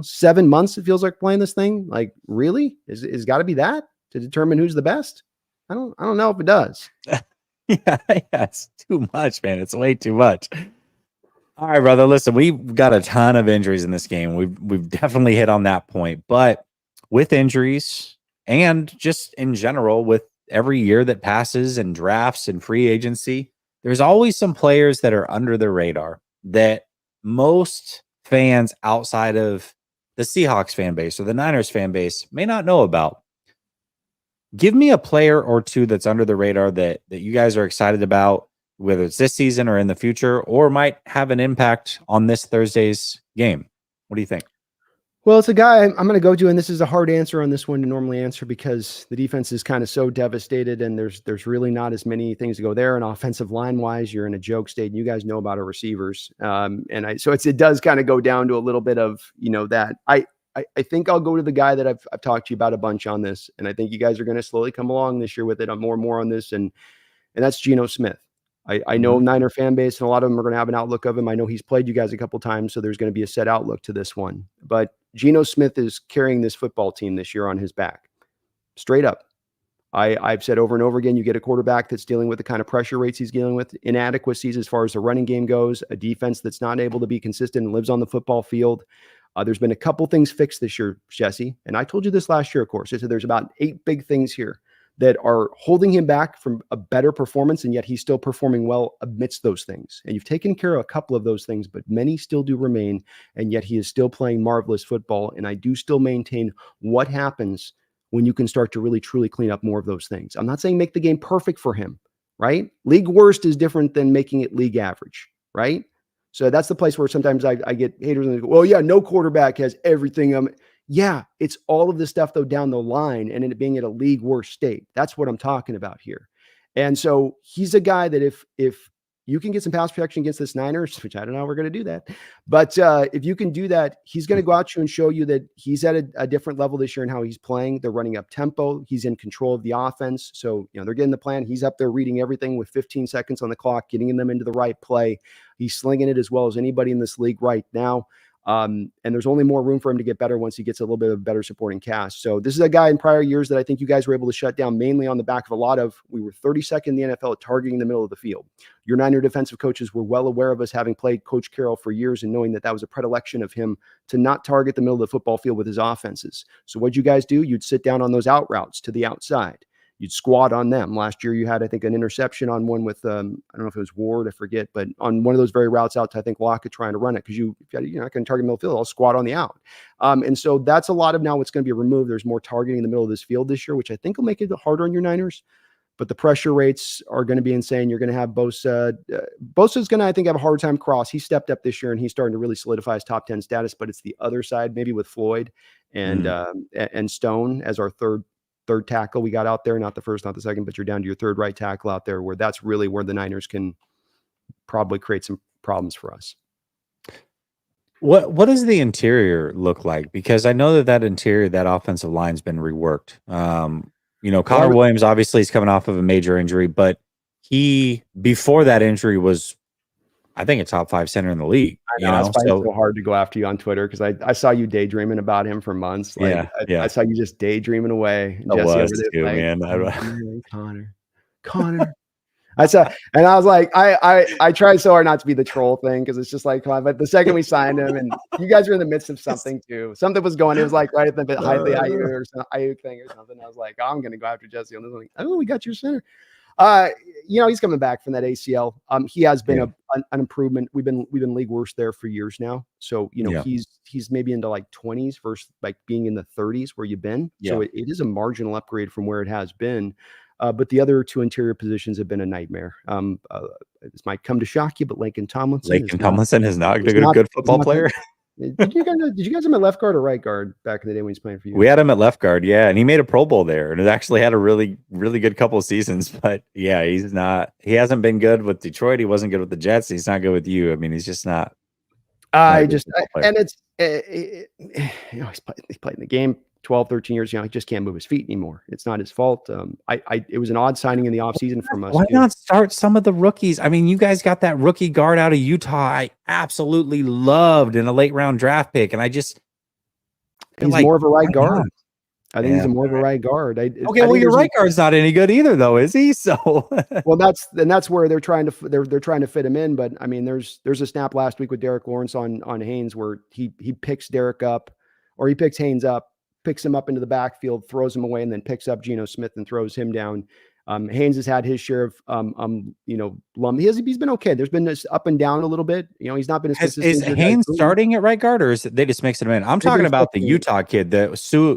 7 months. It feels like playing this thing. Like, really? Is got to be that to determine who's the best? I don't know if it does. Yeah, it's too much, man. It's way too much. All right, brother. Listen, we've got a ton of injuries in this game. We've definitely hit on that point. But with injuries and just in general, with every year that passes and drafts and free agency, there's always some players that are under the radar that most fans outside of the Seahawks fan base or the Niners fan base may not know about. Give me a player or two that's under the radar that you guys are excited about, whether it's this season or in the future, or might have an impact on this Thursday's game. What do you think? Well, it's a guy I'm going to go to, and this is a hard answer on this one to normally answer because the defense is kind of so devastated, and there's really not as many things to go there. And offensive line wise, you're in a joke state. And you guys know about our receivers, so it does kind of go down to a little bit of that. I think I'll go to the guy that I've talked to you about a bunch on this, and I think you guys are going to slowly come along this year with it. I'm more and more on this, and that's Geno Smith. I know Niner fan base, and a lot of them are going to have an outlook of him. I know he's played you guys a couple times, so there's going to be a set outlook to this one. But Geno Smith is carrying this football team this year on his back, straight up. I've said over and over again, you get a quarterback that's dealing with the kind of pressure rates he's dealing with, inadequacies as far as the running game goes, a defense that's not able to be consistent and lives on the football field. There's been a couple things fixed this year, Jesse, and I told you this last year, of course. I said there's about 8 big things here that are holding him back from a better performance, and yet he's still performing well amidst those things. And you've taken care of a couple of those things, but many still do remain, and yet he is still playing marvelous football. And I do still maintain what happens when you can start to really, truly clean up more of those things. I'm not saying make the game perfect for him, right? League worst is different than making it league average, right? So that's the place where sometimes I get haters and they go, well, yeah, no quarterback has everything. Yeah, it's all of this stuff, though, down the line and it being at a league worst state. That's what I'm talking about here. And so he's a guy that if you can get some pass protection against this Niners, which I don't know how we're going to do that, but if you can do that, he's going to go out to you and show you that he's at a different level this year in how he's playing. They're running up tempo. He's in control of the offense. So, they're getting the plan. He's up there reading everything with 15 seconds on the clock, getting them into the right play. He's slinging it as well as anybody in this league right now. And there's only more room for him to get better once he gets a little bit of better supporting cast. So this is a guy in prior years that I think you guys were able to shut down mainly on the back of we were 32nd in the NFL at targeting the middle of the field. Your Niner defensive coaches were well aware of us having played Coach Carroll for years and knowing that was a predilection of him to not target the middle of the football field with his offenses. So what'd you guys do? You'd sit down on those out routes to the outside. You'd squat on them. Last year, you had, I think, an interception on one with, I don't know if it was Ward, I forget, but on one of those very routes out to, I think, Lockett trying to run it because you're not going to target middle field. I'll squat on the out. And so that's a lot of now what's going to be removed. There's more targeting in the middle of this field this year, which I think will make it harder on your Niners. But the pressure rates are going to be insane. You're going to have Bosa. Bosa's going to, I think, have a hard time cross. He stepped up this year, and he's starting to really solidify his top 10 status. But it's the other side, maybe with Floyd and Stone as our third tackle we got out there, not the first, not the second, but you're down to your third right tackle out there, where that's really where the Niners can probably create some problems for us. What does the interior look like? Because I know that interior, that offensive line's been reworked. Connor Williams obviously is coming off of a major injury, but he before that injury was, I think, a top 5 center in the league. It's so hard to go after you on Twitter because I saw you daydreaming about him for months. I saw you just daydreaming away. I was too, man. Connor. I saw, and I was like, I tried so hard not to be the troll thing because it's just like, come on. But the second we signed him, and you guys were in the midst of something too. Something was going. It was like right at the height of the Ayuk thing or something. I was like, I'm going to go after Jessie on this one. Oh, we got your center. He's coming back from that ACL. He has been an improvement. We've been league worst there for years now. So, he's maybe into like 20s versus like being in the 30s where you've been. Yeah. So it is a marginal upgrade from where it has been. But the other 2 interior positions have been a nightmare. This might come to shock you, but Laken Tomlinson is not a good football player. Did you guys have him at left guard or right guard back in the day when he's playing for you? We had him at left guard, yeah, and he made a Pro Bowl there, and it actually had a really, really good couple of seasons. But yeah, he hasn't been good with Detroit. He wasn't good with the Jets. He's not good with you. I mean, he's just not. He's played in the game 12, 13 years. He just can't move his feet anymore. It's not his fault. It was an odd signing in the offseason from us. Why not start some of the rookies? I mean, you guys got that rookie guard out of Utah I absolutely loved in a late round draft pick. And I just he's more of a right guard. I think he's Yeah. a more of a right guard. I Okay, well, think your there's right guard's not any good either, though, is he? So, well, that's where they're trying to they're trying to fit him in. But I mean, there's a snap last week with Derek Lawrence on Haynes where he picks Derek up, or he picks Haynes up, picks him up into the backfield, throws him away, and then picks up Geno Smith and throws him down. Haynes has had his share of he's been okay. There's been this up and down a little bit. He's not been as consistent is as your guys. Haynes starting at right guard, or is they just mixing him in? I'm They've talking been about the flipping. Utah kid that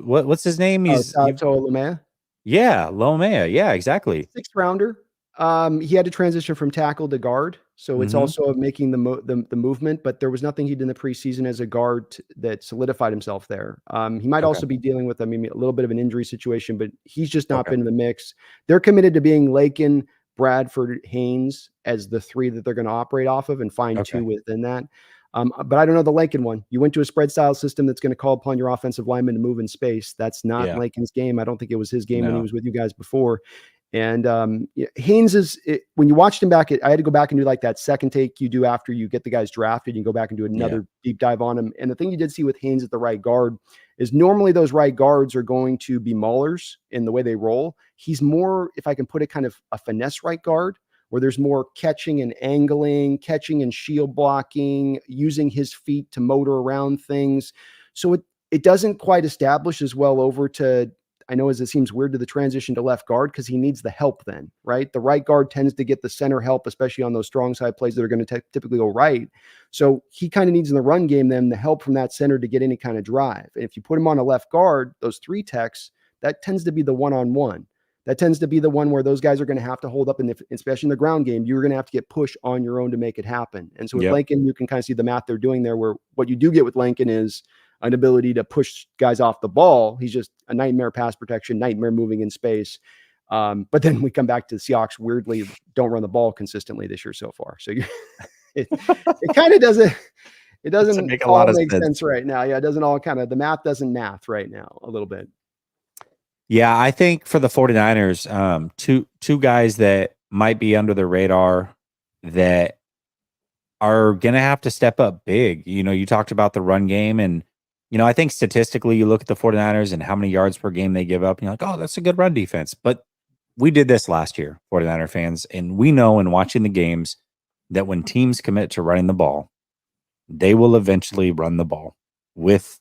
what's his name? Tato Lamea. Yeah, Lomea. Yeah, exactly. 6th rounder. He had to transition from tackle to guard, so it's Mhm. also making the movement. But there was nothing he did in the preseason as a guard that solidified himself there. He might Okay. also be dealing with, a little bit of an injury situation, but he's just not Okay. been in the mix. They're committed to being Lakin, Bradford, Haynes as the 3 that they're going to operate off of, and find Okay. 2 within that. But I don't know the Lakin one. You went to a spread style system that's going to call upon your offensive lineman to move in space. That's not Yeah. Lakin's game. I don't think it was his game when he No. was with you guys before. And Haynes when you watched him back, I had to go back and do like that second take you do after you get the guys drafted. You go back and do another deep dive on him. And the thing you did see with Haynes at the right guard is normally those right guards are going to be maulers in the way they roll. He's more, if I can put it, kind of a finesse right guard, where there's more catching and angling, catching and shield blocking, using his feet to motor around things. So it doesn't quite establish as well over to, I know as it seems weird, to the transition to left guard, because he needs the help then, right? The right guard tends to get the center help, especially on those strong side plays that are going to typically go right. So he kind of needs in the run game then the help from that center to get any kind of drive. And if you put him on a left guard, those 3 techs, that tends to be the one-on-one. That tends to be the one where those guys are going to have to hold up, and especially in the ground game, you're going to have to get push on your own to make it happen. And so with Lincoln, you can kind of see the math they're doing there, where what you do get with Lincoln is an ability to push guys off the ball. He's just a nightmare pass protection, nightmare moving in space. But then we come back to the Seahawks, weirdly don't run the ball consistently this year so far. So it kind of doesn't, it doesn't make a all lot of make sense. sense right now. Yeah, it doesn't all kind of, the math doesn't math right now a little bit. Yeah, I think for the 49ers, two guys that might be under the radar that are going to have to step up big. You talked about the run game, and I think statistically you look at the 49ers and how many yards per game they give up, and you're like, oh, that's a good run defense. But we did this last year, 49er fans, and we know in watching the games that when teams commit to running the ball, they will eventually run the ball with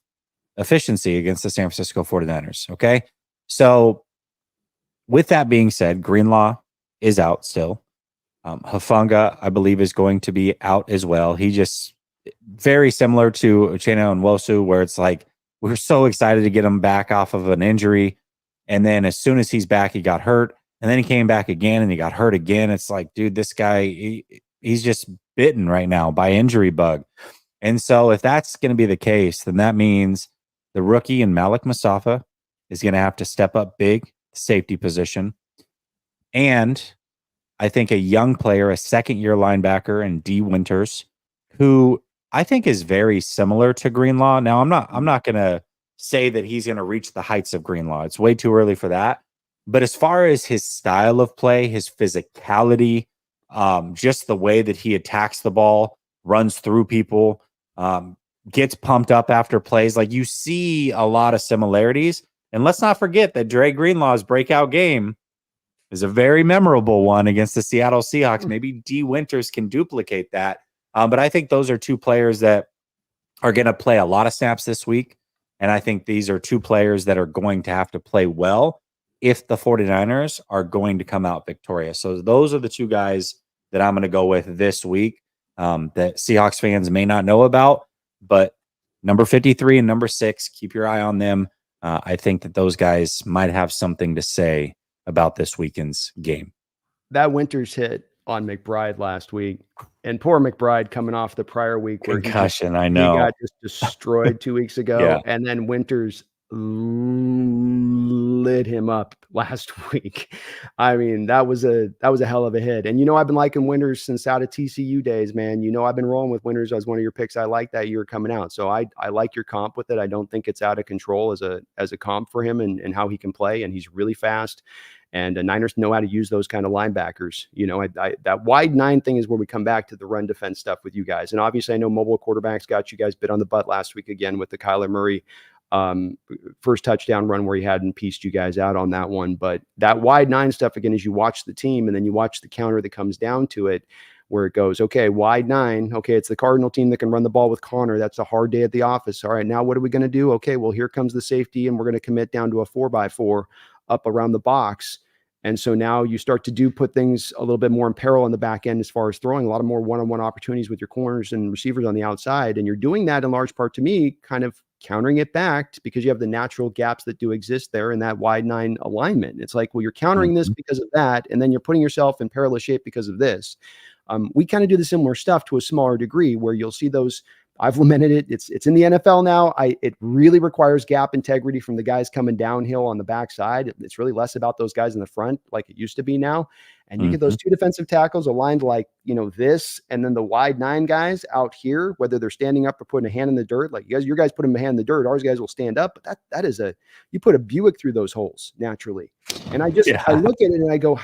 efficiency against the San Francisco 49ers, okay? So with that being said, Greenlaw is out still. Hufanga, I believe, is going to be out as well. He just very similar to Uchenna and Wosu, where it's like we're so excited to get him back off of an injury, and then as soon as he's back, he got hurt, and then he came back again and he got hurt again. It's like, dude, this guy, he's just bitten right now by injury bug. And so if that's going to be the case, then that means the rookie and Malik Mustafa is going to have to step up big, safety position. And I think a young player, a second-year linebacker, and D. Winters, who I think is very similar to Greenlaw. Now, I'm not going to say that he's going to reach the heights of Greenlaw. It's way too early for that. But as far as his style of play, his physicality, just the way that he attacks the ball, runs through people, gets pumped up after plays, like you see a lot of similarities. And let's not forget that Dre Greenlaw's breakout game is a very memorable one against the Seattle Seahawks. Maybe D. Winters can duplicate that. But I think those are two players that are going to play a lot of snaps this week. And I think these are two players that are going to have to play well if the 49ers are going to come out victorious. So those are the two guys that I'm going to go with this week that Seahawks fans may not know about. But number 53 and number 6, keep your eye on them. I think that those guys might have something to say about this weekend's game. That Winters hit on McBride last week, and poor McBride coming off the prior week where Concussion, I know. He got just destroyed 2 weeks ago. Yeah. And then Winters lit him up last week. I mean, that was a hell of a hit. And I've been liking Winters since out of TCU days, man. I've been rolling with Winters as one of your picks. I like that year coming out. So I like your comp with it. I don't think it's out of control as a comp for him and how he can play. And he's really fast. And the Niners know how to use those kind of linebackers. That wide 9 thing is where we come back to the run defense stuff with you guys. And obviously, I know mobile quarterbacks got you guys bit on the butt last week again with the Kyler Murray first touchdown run where he hadn't pieced you guys out on that one. But that wide 9 stuff, again, as you watch the team and then you watch the counter that comes down to it, where it goes, okay, wide 9. Okay, it's the Cardinal team that can run the ball with Connor. That's a hard day at the office. All right, now what are we going to do? Okay, well, here comes the safety, and we're going to commit down to a 4x4 up around the box. And so now you start to put things a little bit more in peril on the back end as far as throwing a lot of more one-on-one opportunities with your corners and receivers on the outside. And you're doing that in large part, to me, kind of countering it back because you have the natural gaps that do exist there in that wide 9 alignment. It's like, well, you're countering this because of that, and then you're putting yourself in perilous shape because of this. We kind of do the similar stuff to a smaller degree where you'll see those. I've lamented it. It's in the NFL now. It really requires gap integrity from the guys coming downhill on the backside. It's really less about those guys in the front like it used to be now. And you get those 2 defensive tackles aligned like, this, and then the wide 9 guys out here, whether they're standing up or putting a hand in the dirt, like your guys put a hand in the dirt, ours guys will stand up. But that is you put a Buick through those holes naturally. And I look at it and I go,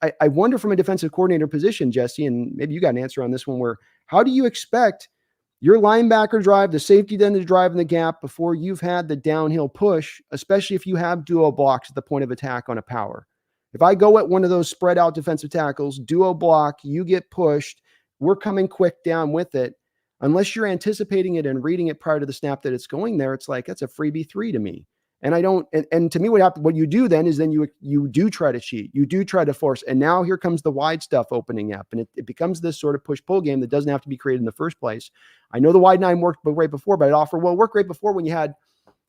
I wonder from a defensive coordinator position, Jesse, and maybe you got an answer on this one, how do you expect your linebacker drive, the safety then to drive in the gap before you've had the downhill push, especially if you have duo blocks at the point of attack on a power? If I go at one of those spread out defensive tackles, duo block, you get pushed, we're coming quick down with it. Unless you're anticipating it and reading it prior to the snap that it's going there, it's like, that's a freebie 3 to me. And I don't, and to me, what you do then is then you do try to cheat, you do try to force. And now here comes the wide stuff opening up, and it becomes this sort of push-pull game that doesn't have to be created in the first place. I know the wide 9 worked right before, but it worked great before when you had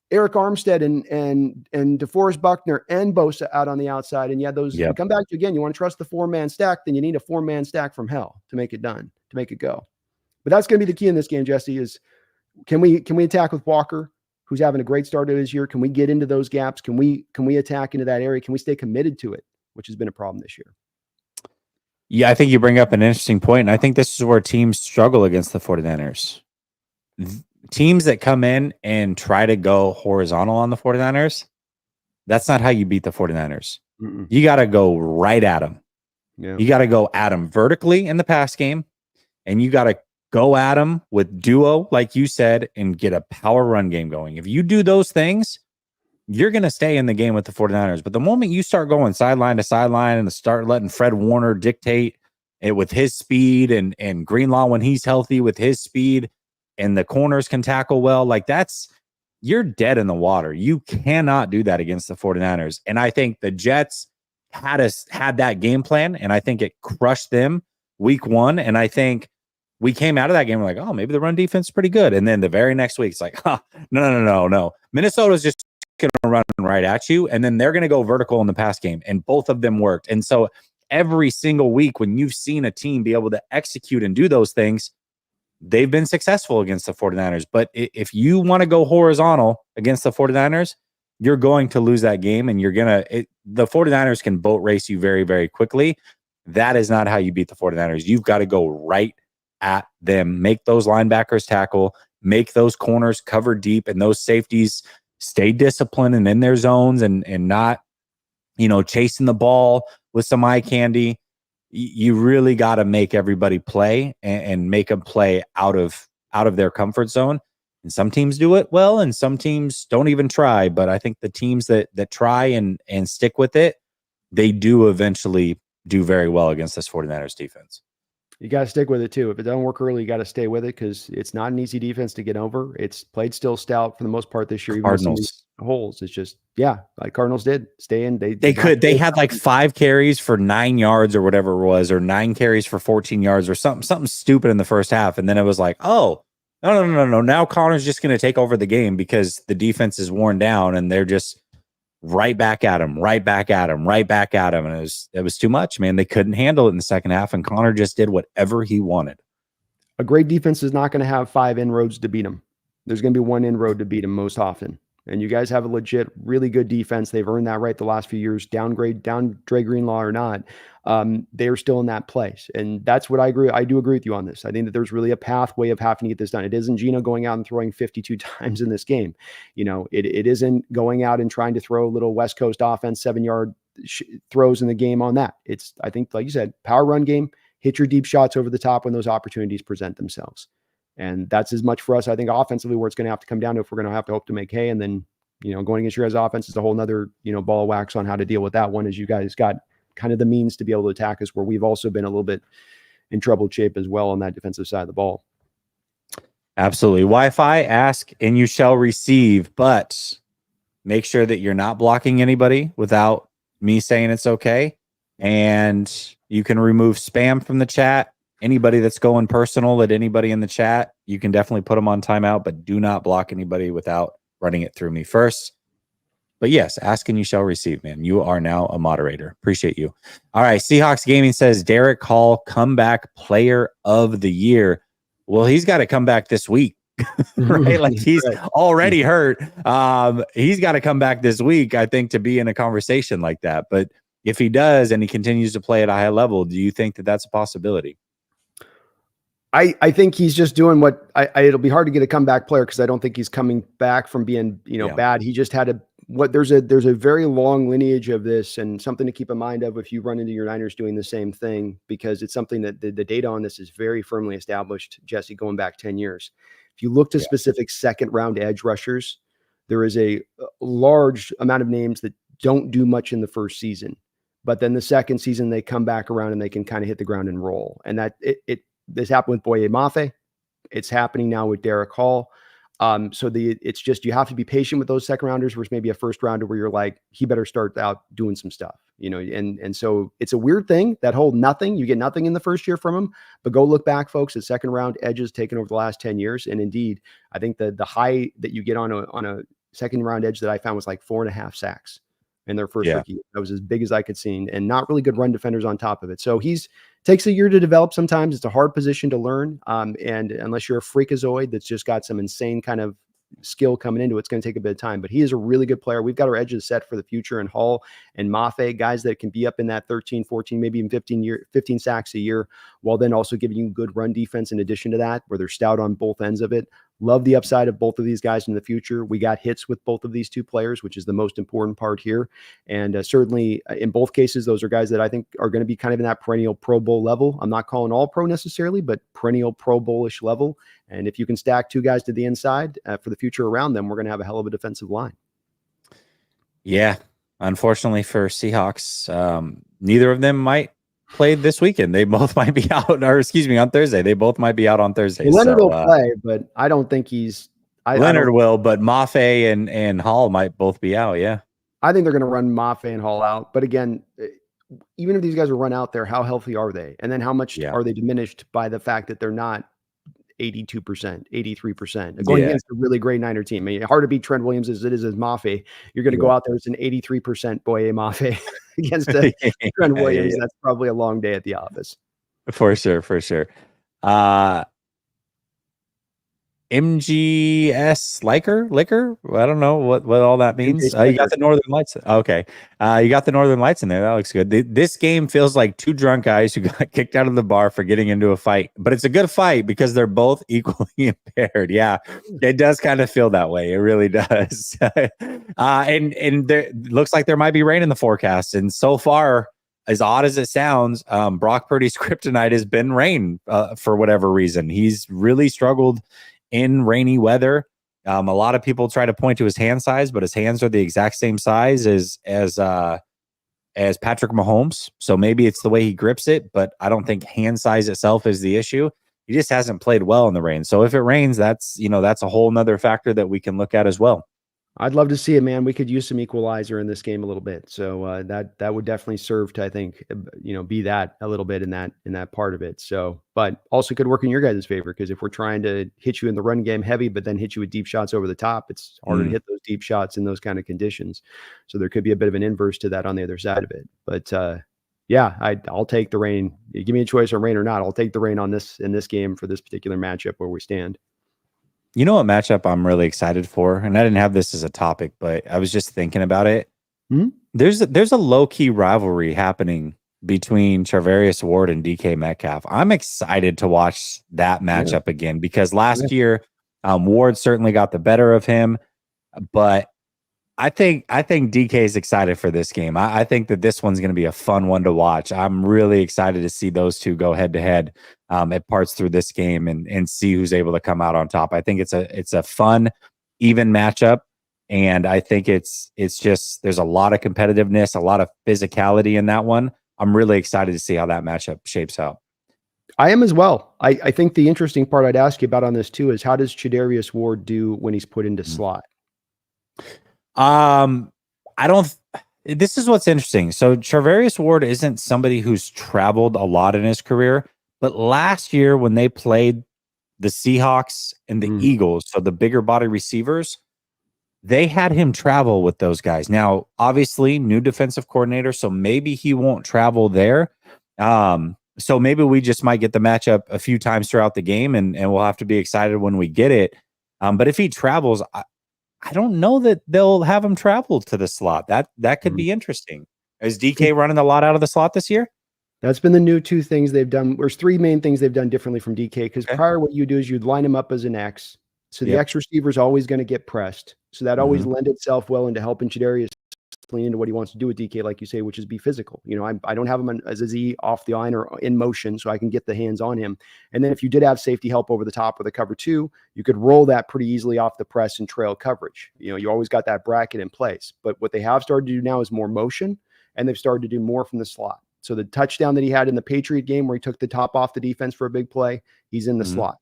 Eric Armstead and DeForest Buckner and Bosa out on the outside. And you had those, you come back to, again, you want to trust the 4-man stack, then you need a 4-man stack from hell to make it done, to make it go. But that's going to be the key in this game, Jesse, is can we attack with Walker, who's having a great start of his year? Can we get into those gaps? Can we attack into that area? Can we stay committed to it, which has been a problem this year? Yeah, I think you bring up an interesting point, and I think this is where teams struggle against the 49ers. Teams that come in and try to go horizontal on the 49ers, that's not how you beat the 49ers. You got to go right at them. Yeah. You got to go at them vertically in the pass game, and you got to go at them with duo, like you said, and get a power run game going. If you do those things, you're going to stay in the game with the 49ers. But the moment you start going sideline to sideline and start letting Fred Warner dictate it with his speed and Greenlaw when he's healthy with his speed, and the corners can tackle well, like you're dead in the water. You cannot do that against the 49ers. And I think the Jets had that game plan, and I think it crushed them week 1. And I think we came out of that game like, oh, maybe the run defense is pretty good. And then the very next week, it's like, no. Minnesota's just going to run right at you, and then they're going to go vertical in the pass game. And both of them worked. And so every single week when you've seen a team be able to execute and do those things, they've been successful against the 49ers. But if you want to go horizontal against the 49ers, you're going to lose that game, and the 49ers can boat race you very, very quickly. That is not how you beat the 49ers. You've got to go right at them, make those linebackers tackle, make those corners cover deep, and those safeties stay disciplined and in their zones and not, chasing the ball with some eye candy. You really got to make everybody play and make them play out of their comfort zone. And some teams do it well, and some teams don't even try. But I think the teams that try and stick with it, they do eventually do very well against this 49ers defense. You got to stick with it too. If it doesn't work early, you got to stay with it because it's not an easy defense to get over. It's played still stout for the most part this year. Cardinals holes. It's just, like Cardinals did stay in. They had like 5 carries for 9 yards or whatever it was, or 9 carries for 14 yards or something stupid in the first half. And then it was like, oh, no. Now Connor's just going to take over the game because the defense is worn down, and they're just right back at him. And it was too much, man. They couldn't handle it in the second half, and Connor just did whatever he wanted. A great defense is not going to have 5 inroads to beat them. There's going to be 1 inroad to beat them most often. And you guys have a legit, really good defense. They've earned that right the last few years, down Dre Greenlaw or not. They are still in that place. And that's what I agree. I do agree with you on this. I think that there's really a pathway of having to get this done. It isn't Gino going out and throwing 52 times in this game. It isn't going out and trying to throw a little West Coast offense, 7-yard throws in the game on that. It's, I think, like you said, power run game, hit your deep shots over the top when those opportunities present themselves. And that's as much for us, I think, offensively, where it's going to have to come down to if we're going to have to hope to make hay. And then, going against your guys' offense is a whole nother, ball of wax on how to deal with that one, as you guys got kind of the means to be able to attack us, where we've also been a little bit in troubled shape as well on that defensive side of the ball. Absolutely. Wi-Fi, ask and you shall receive, but make sure that you're not blocking anybody without me saying it's okay. And you can remove spam from the chat. Anybody that's going personal at anybody in the chat, you can definitely put them on timeout, but do not block anybody without running it through me first. But yes, ask and you shall receive, man. You are now a moderator. Appreciate you. All right. Seahawks Gaming says Derek Hall, comeback player of the year. Well, he's got to come back this week, right? Like he's already hurt. He's got to come back this week, I think, to be in a conversation like that. But if he does and he continues to play at a high level, do you think that that's a possibility? I think he's just doing what it'll be hard to get a comeback player because I don't think he's coming back from being, bad. He just had there's a very long lineage of this, and something to keep in mind of if you run into your Niners doing the same thing, because it's something that the data on this is very firmly established, Jesse, going back 10 years. If you look to specific second round edge rushers, there is a large amount of names that don't do much in the first season, but then the second season they come back around and they can kind of hit the ground and roll. And that this happened with Boye Mafe. It's happening now with Derek Hall. It's just, you have to be patient with those second rounders versus maybe a first rounder where you're like, he better start out doing some stuff, and so it's a weird thing, that whole nothing, you get nothing in the first year from him, but go look back, folks, at second round edges taken over the last 10 years. And indeed, I think the high that you get on a second round edge that I found was like 4.5 sacks in their first rookie. That was as big as I could see, and not really good run defenders on top of it. So takes a year to develop. Sometimes it's a hard position to learn. And unless you're a freakazoid that's just got some insane kind of skill coming into it, it's going to take a bit of time, but he is a really good player. We've got our edges set for the future, and Hall and Mafe, guys that can be up in that 13, 14, maybe even 15 sacks a year, while then also giving you good run defense in addition to that, where they're stout on both ends of it. Love the upside of both of these guys in the future. We got hits with both of these two players, which is the most important part here. And certainly in both cases, those are guys that I think are going to be kind of in that perennial Pro Bowl level. I'm not calling all pro necessarily, but perennial Pro Bowl-ish level. And if you can stack two guys to the inside for the future around them, we're going to have a hell of a defensive line. Yeah. Unfortunately for Seahawks, neither of them might play this weekend. They both might be out, or excuse me, on Thursday. They both might be out on Thursday. Leonard will play, but I don't think he's. Leonard will, but Mafe and Hall might both be out. Yeah. I think they're going to run Mafe and Hall out. But again, even if these guys are run out there, how healthy are they? And then how much are they diminished by the fact that they're not 82%, 83%. Going against a really great Niner team. I mean, hard to beat Trent Williams as it is as Mafe. You're going to go out there as an 83% Boye Mafe against Trent Williams. That's probably a long day at the office. For sure. MGS liquor. I don't know what all that means. You got the Northern Lights. Okay. You got the Northern Lights in there. That looks good. This game feels like two drunk guys who got kicked out of the bar for getting into a fight, but it's a good fight because they're both equally impaired. Yeah, it does kind of feel that way. It really does. And there looks like there might be rain in the forecast. And so far, as odd as it sounds, Brock Purdy's kryptonite has been rain for whatever reason. He's really struggled in rainy weather. A lot of people try to point to his hand size, but his hands are the exact same size as Patrick Mahomes. So maybe it's the way he grips it, but I don't think hand size itself is the issue. He just hasn't played well in the rain. So if it rains, that's a whole nother factor that we can look at as well. I'd love to see it, man. We could use some equalizer in this game a little bit. So that would definitely serve to, I think, be that a little bit in that part of it. So, but also could work in your guys' favor, because if we're trying to hit you in the run game heavy, but then hit you with deep shots over the top, it's harder to hit those deep shots in those kind of conditions. So there could be a bit of an inverse to that on the other side of it. But I'll take the rain. You give me a choice on rain or not, I'll take the rain in this game for this particular matchup where we stand. You know what matchup I'm really excited for? And I didn't have this as a topic, but I was just thinking about it. Mm-hmm. There's a low-key rivalry happening between Charvarius Ward and DK Metcalf. I'm excited to watch that matchup again, because last year, Ward certainly got the better of him, but I think DK is excited for this game. I think that this one's going to be a fun one to watch. I'm really excited to see those two go head to head at parts through this game and see who's able to come out on top. I think it's a fun, even matchup, and I think it's just there's a lot of competitiveness, a lot of physicality in that one. I'm really excited to see how that matchup shapes out. I am as well. I think the interesting part I'd ask you about on this too is how does Tre'Davious Ward do when he's put into slot? I don't. This is what's interesting. So Charvarius Ward isn't somebody who's traveled a lot in his career, but last year when they played the Seahawks and the Eagles, so the bigger body receivers, they had him travel with those guys. Now, obviously, new defensive coordinator, so maybe he won't travel there. So maybe we just might get the matchup a few times throughout the game, and we'll have to be excited when we get it. But if he travels, I don't know that they'll have him travel to the slot. That could be interesting. Is DK running a lot out of the slot this year? That's been the new two things they've done. There's three main things they've done differently from DK, because prior what you do is you'd line him up as an X. So the X receiver is always going to get pressed. So that always lend itself well into helping Tre'Davious lean into what he wants to do with DK, like you say, which is be physical. You know, I don't have him as a Z off the line or in motion, so I can get the hands on him. And then if you did have safety help over the top with a cover two, you could roll that pretty easily off the press and trail coverage. You know, you always got that bracket in place. But what they have started to do now is more motion, and they've started to do more from the slot. So the touchdown that he had in the Patriot game where he took the top off the defense for a big play, he's in the slot.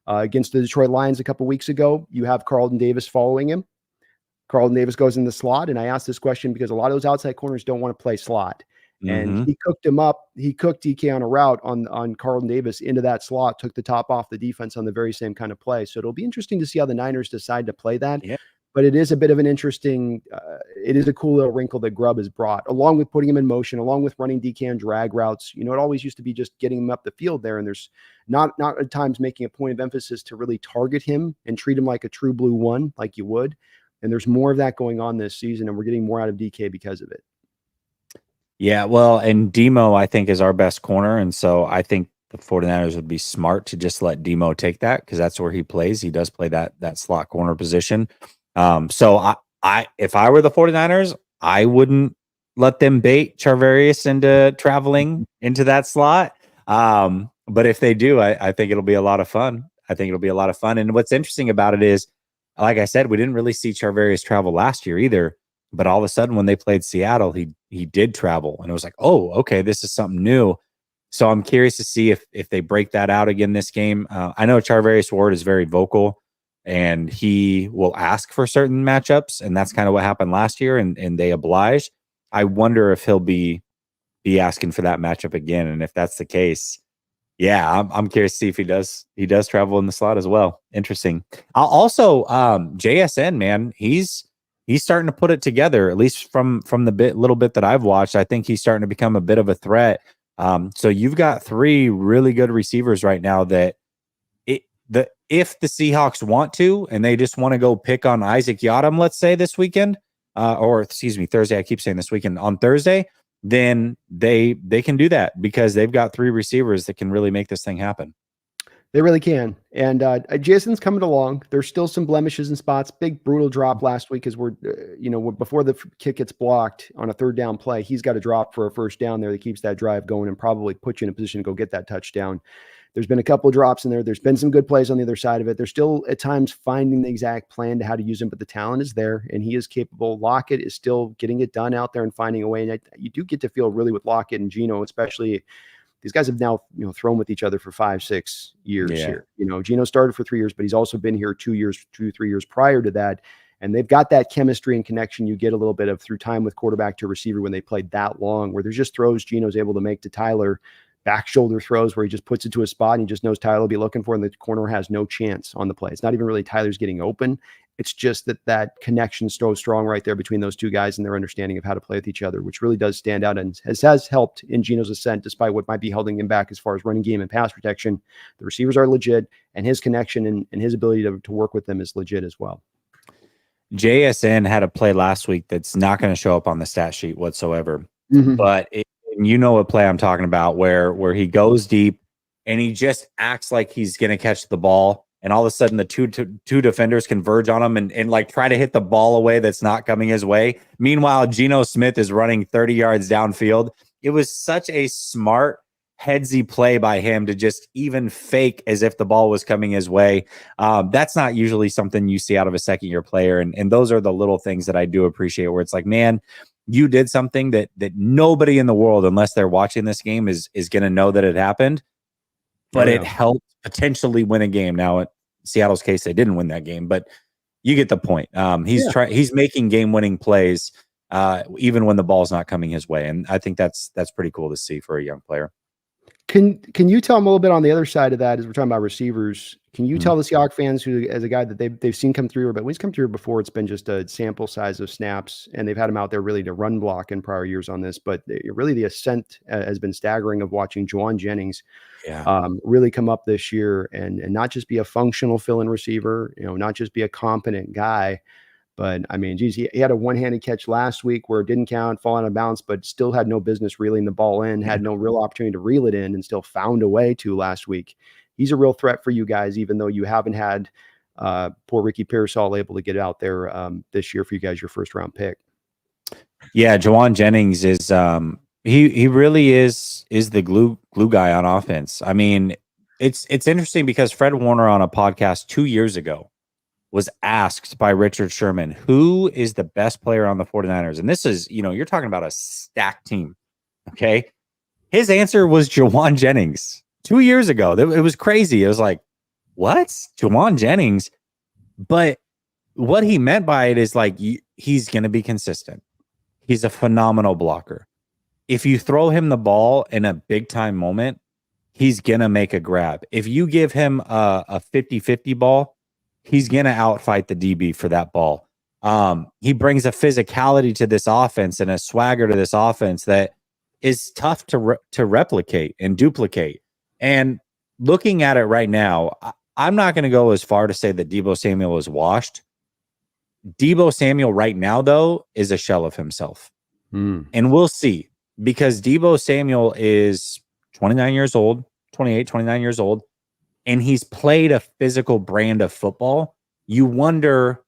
Against the Detroit Lions a couple weeks ago, you have Carlton Davis following him. Carlton Davis goes in the slot, and I asked this question because a lot of those outside corners don't want to play slot. And he cooked him up. He cooked DK on a route on Carlton Davis into that slot, took the top off the defense on the very same kind of play. So it'll be interesting to see how the Niners decide to play that. Yeah. But it is a bit of an interesting, it is a cool little wrinkle that Grubb has brought, along with putting him in motion, along with running DK on drag routes. You know, it always used to be just getting him up the field there, and there's not at times making a point of emphasis to really target him and treat him like a true blue one, like you would. And there's more of that going on this season, and we're getting more out of DK because of it. Yeah, well, and Demo, I think, is our best corner, and so I think the 49ers would be smart to just let Demo take that because that's where he plays. He does play that slot corner position. So I if I were the 49ers, I wouldn't let them bait Charvarius into traveling into that slot. But if they do, I think it'll be a lot of fun. And what's interesting about it is, like I said, we didn't really see Charvarius travel last year either. But all of a sudden, when they played Seattle, he did travel, and it was like, oh, okay, this is something new. So I'm curious to see if they break that out again this game. I know Charvarius Ward is very vocal, and he will ask for certain matchups, and that's kind of what happened last year, and they obliged. I wonder if he'll be asking for that matchup again, and if that's the case, yeah, I'm curious to see if he does travel in the slot as well. Interesting. I'll also JSN, man, he's starting to put it together, at least from the little bit that I've watched. I think he's starting to become a bit of a threat. So you've got three really good receivers right now that if the Seahawks want to, and they just want to go pick on Isaac Yiadom, let's say this weekend, or excuse me, Thursday. I keep saying this weekend. On Thursday, then they can do that because they've got three receivers that can really make this thing happen. They really can. And Jason's coming along. There's still some blemishes in spots. Big brutal drop last week as we're, before the kick gets blocked on a third down play, he's got a drop for a first down there that keeps that drive going and probably puts you in a position to go get that touchdown. There's been a couple of drops in there. There's been some good plays on the other side of it. They're still at times finding the exact plan to how to use him, but the talent is there and he is capable. Lockett is still getting it done out there and finding a way. And you do get to feel really with Lockett and Geno, especially. These guys have now, thrown with each other for 5-6 years here. Geno started for 3 years, but he's also been here 3 years prior to that. And they've got that chemistry and connection you get a little bit of through time with quarterback to receiver when they played that long, where there's just throws Geno's able to make to Tyler, back shoulder throws where he just puts it to a spot and he just knows Tyler will be looking for, and the corner has no chance on the play. It's not even really Tyler's getting open. It's just that connection is so strong right there between those two guys and their understanding of how to play with each other, which really does stand out and has helped in Geno's ascent, despite what might be holding him back as far as running game and pass protection. The receivers are legit, and his connection and his ability to work with them is legit as well. JSN had a play last week that's not going to show up on the stat sheet whatsoever. But what play I'm talking about, where he goes deep and he just acts like he's going to catch the ball, and all of a sudden the two defenders converge on him and like try to hit the ball away that's not coming his way. Meanwhile, Geno Smith is running 30 yards downfield. It was such a smart headsy play by him to just even fake as if the ball was coming his way. That's not usually something you see out of a second-year player, and those are the little things that I do appreciate, where it's like, man, you did something that nobody in the world, unless they're watching this game, is going to know that it happened, but it helped potentially win a game. Now, in Seattle's case, they didn't win that game, but you get the point. He's making game-winning plays even when the ball's not coming his way, and I think that's pretty cool to see for a young player. Can you tell them a little bit on the other side of that, as we're talking about receivers? Can you tell the Seahawks fans, who, as a guy that they've seen come through, but when he's come through before, it's been just a sample size of snaps, and they've had him out there really to run block in prior years on this, but really the ascent has been staggering of watching Jennings really come up this year and not just be a functional fill-in receiver, not just be a competent guy. But I mean, geez, he had a one-handed catch last week where it didn't count, fall out of bounds, but still had no business reeling the ball in, had no real opportunity to reel it in, and still found a way to last week. He's a real threat for you guys, even though you haven't had poor Ricky Pearsall able to get out there this year for you guys, your first-round pick. Yeah, Jennings is he really is the glue guy on offense. I mean, it's interesting because Fred Warner on a podcast 2 years ago was asked by Richard Sherman, who is the best player on the 49ers? And this is, you're talking about a stacked team. Okay. His answer was Jauan Jennings 2 years ago. It was crazy. It was like, what? Jauan Jennings? But what he meant by it is like, he's going to be consistent. He's a phenomenal blocker. If you throw him the ball in a big time moment, he's going to make a grab. If you give him a 50-50 ball, he's going to outfight the DB for that ball. He brings a physicality to this offense and a swagger to this offense that is tough to replicate and duplicate. And looking at it right now, I'm not going to go as far to say that Deebo Samuel is washed. Deebo Samuel right now, though, is a shell of himself. And we'll see, because Deebo Samuel is 29 years old, 28, 29 years old, and he's played a physical brand of football. You wonder,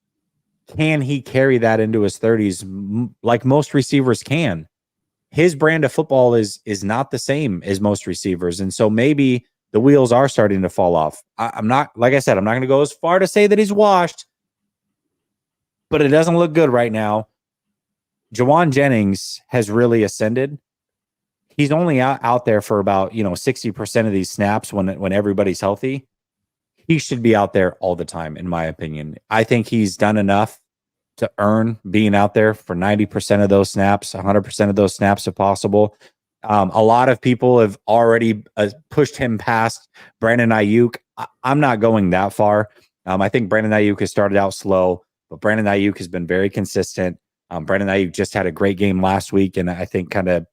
can he carry that into his 30s like most receivers can? His brand of football is not the same as most receivers. And so maybe the wheels are starting to fall off. I'm not, like I said, I'm not going to go as far to say that he's washed, but it doesn't look good right now. Jauan Jennings has really ascended. He's only out there for about 60% of these snaps when everybody's healthy. He should be out there all the time, in my opinion. I think he's done enough to earn being out there for 90% of those snaps, 100% of those snaps if possible. A lot of people have already pushed him past Brandon Ayuk. I'm not going that far. I think Brandon Ayuk has started out slow, but Brandon Ayuk has been very consistent. Brandon Ayuk just had a great game last week, and I think kind of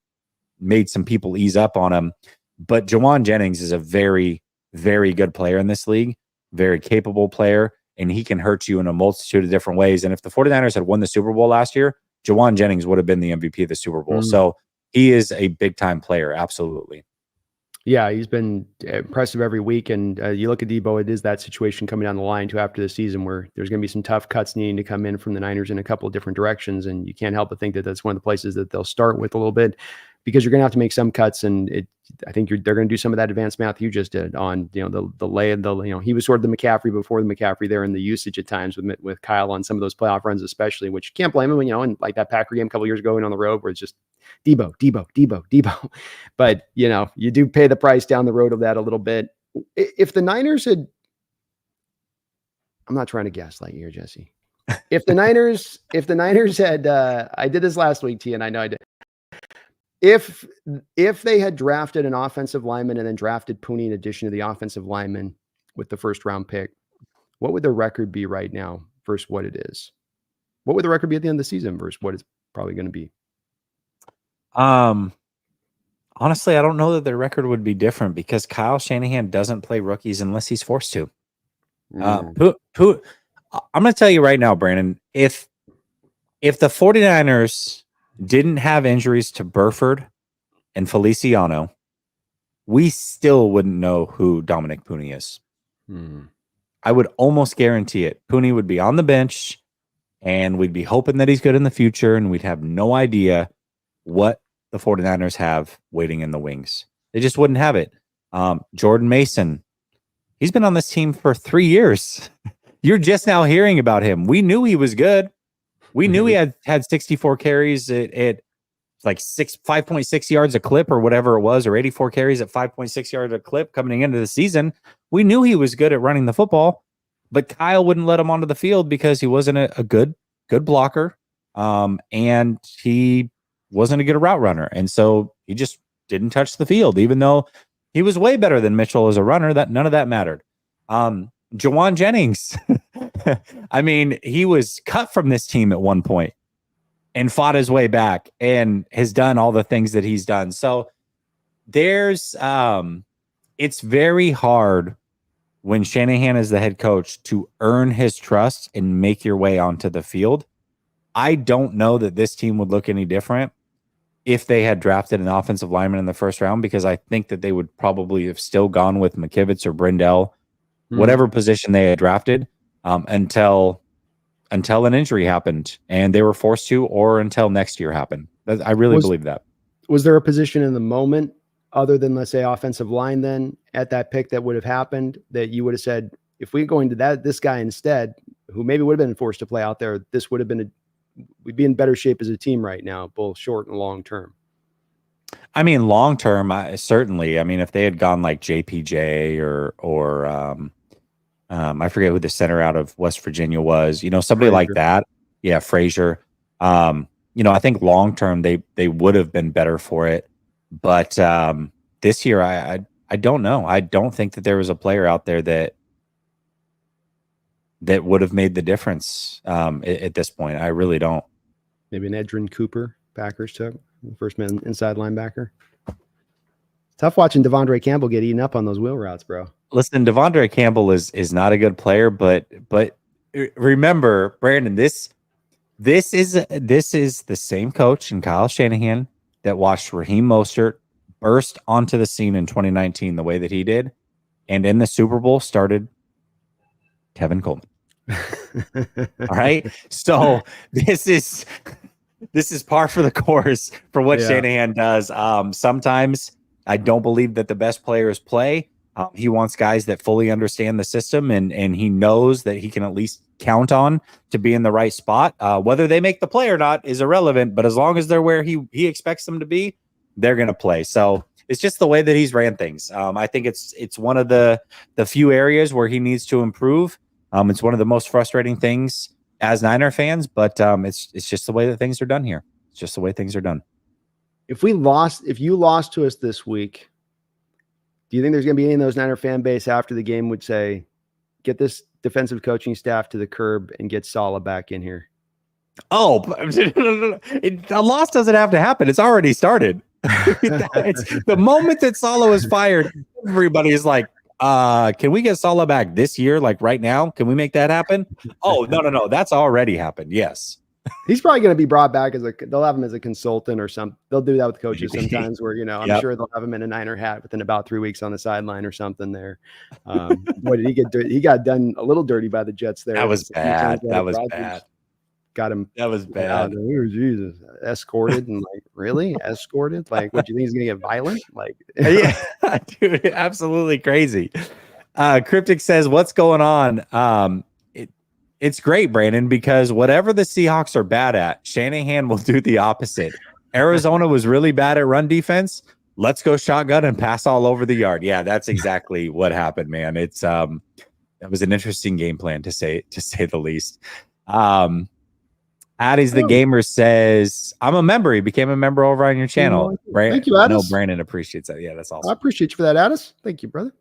made some people ease up on him. But Jauan Jennings is a very, very good player in this league, very capable player, and he can hurt you in a multitude of different ways. And if the 49ers had won the Super Bowl last year, Jauan Jennings would have been the MVP of the Super Bowl. So he is a big-time player, absolutely. Yeah, he's been impressive every week. And you look at Deebo, it is that situation coming down the line too after the season where there's going to be some tough cuts needing to come in from the Niners in a couple of different directions. And you can't help but think that that's one of the places that they'll start with a little bit, because you're going to have to make some cuts. And I think they're going to do some of that advanced math you just did on, the lay of the, he was sort of the McCaffrey before the McCaffrey there in the usage at times with Kyle on some of those playoff runs, especially, which you can't blame him, and like that Packer game a couple of years ago and on the road where it's just Deebo. But, you do pay the price down the road of that a little bit. If the Niners had, I'm not trying to gaslight you here, Jesse. If the Niners had, I did this last week, T, and I know I did. If they had drafted an offensive lineman and then drafted Pooney in addition to the offensive lineman with the first round pick, what would the record be right now versus what it is? What would the record be at the end of the season versus what it's probably going to be? Honestly, I don't know that their record would be different because Kyle Shanahan doesn't play rookies unless he's forced to. I'm going to tell you right now, Brandon, if the 49ers didn't have injuries to Burford and Feliciano, we still wouldn't know who Dominic Pooney is. I would almost guarantee it. Pooney would be on the bench, and we'd be hoping that he's good in the future, and we'd have no idea what the 49ers have waiting in the wings. They just wouldn't have it. Jordan Mason, he's been on this team for 3 years. You're just now hearing about him. We knew he was good. We knew he had 64 carries at like 5.6 yards a clip or whatever it was, or 84 carries at 5.6 yards a clip coming into the season. We knew he was good at running the football, but Kyle wouldn't let him onto the field because he wasn't a good blocker, and he wasn't a good route runner, and so he just didn't touch the field, even though he was way better than Mitchell as a runner. That none of that mattered. Jawan Jennings, I mean, he was cut from this team at one point and fought his way back and has done all the things that he's done. So there's, it's very hard when Shanahan is the head coach to earn his trust and make your way onto the field. I don't know that this team would look any different if they had drafted an offensive lineman in the first round, because I think that they would probably have still gone with McKivitz or Brindell, whatever position they had drafted, until an injury happened and they were forced to, or until next year happened. I really believe that. Was there a position in the moment, other than, let's say, offensive line, then at that pick that would have happened that you would have said, if we're going to this guy instead, who maybe would have been forced to play out there, this would have been we'd be in better shape as a team right now, both short and long term? I mean, long term, certainly. I mean, if they had gone like JPJ or I forget who the center out of West Virginia was, somebody like that. Yeah, Frazier. I think long term they would have been better for it. But this year, I don't know. I don't think that there was a player out there that would have made the difference at this point. I really don't. Maybe an Edrin Cooper, Packers took first man inside linebacker. Tough watching Devondre Campbell get eaten up on those wheel routes, bro. Listen, Devondre Campbell is not a good player, but remember, Brandon, this is the same coach in Kyle Shanahan that watched Raheem Mostert burst onto the scene in 2019 the way that he did, and in the Super Bowl started Kevin Coleman. All right, so this is par for the course for what Shanahan does. Sometimes I don't believe that the best players play. He wants guys that fully understand the system, and he knows that he can at least count on to be in the right spot. Whether they make the play or not is irrelevant, but as long as they're where he expects them to be, they're going to play. So it's just the way that he's ran things. I think it's one of the few areas where he needs to improve. It's one of the most frustrating things as Niner fans, but it's just the way that things are done here. It's just the way things are done. If you lost to us this week, do you think there's going to be any of those Niner fan base after the game would say, get this defensive coaching staff to the curb and get Saleh back in here? Oh, a loss doesn't have to happen. It's already started. The moment that Saleh was fired, everybody is like, can we get Saleh back this year? Like right now? Can we make that happen? Oh, no. That's already happened. Yes. He's probably going to be brought back they'll have him as a consultant or something. They'll do that with coaches sometimes where, I'm sure they'll have him in a Niner hat within about 3 weeks on the sideline or something there. Boy, did he get dirty? He got done a little dirty by the Jets there. That was bad. That was bad. Got him. That was bad. Oh, Jesus. Escorted and really? Escorted? Like, what, do you think he's going to get violent? Like, yeah, dude, absolutely crazy. Cryptic says, what's going on? It's great, Brandon, because whatever the Seahawks are bad at, Shanahan will do the opposite. Arizona was really bad at run defense. Let's go shotgun and pass all over the yard. Yeah, that's exactly what happened, man. It's that was an interesting game plan to say the least. Addie's the Gamer says, I'm a member. He became a member over on your channel. Thank you, Addis. I know Brandon appreciates that. Yeah, that's awesome. I appreciate you for that, Addis. Thank you, brother.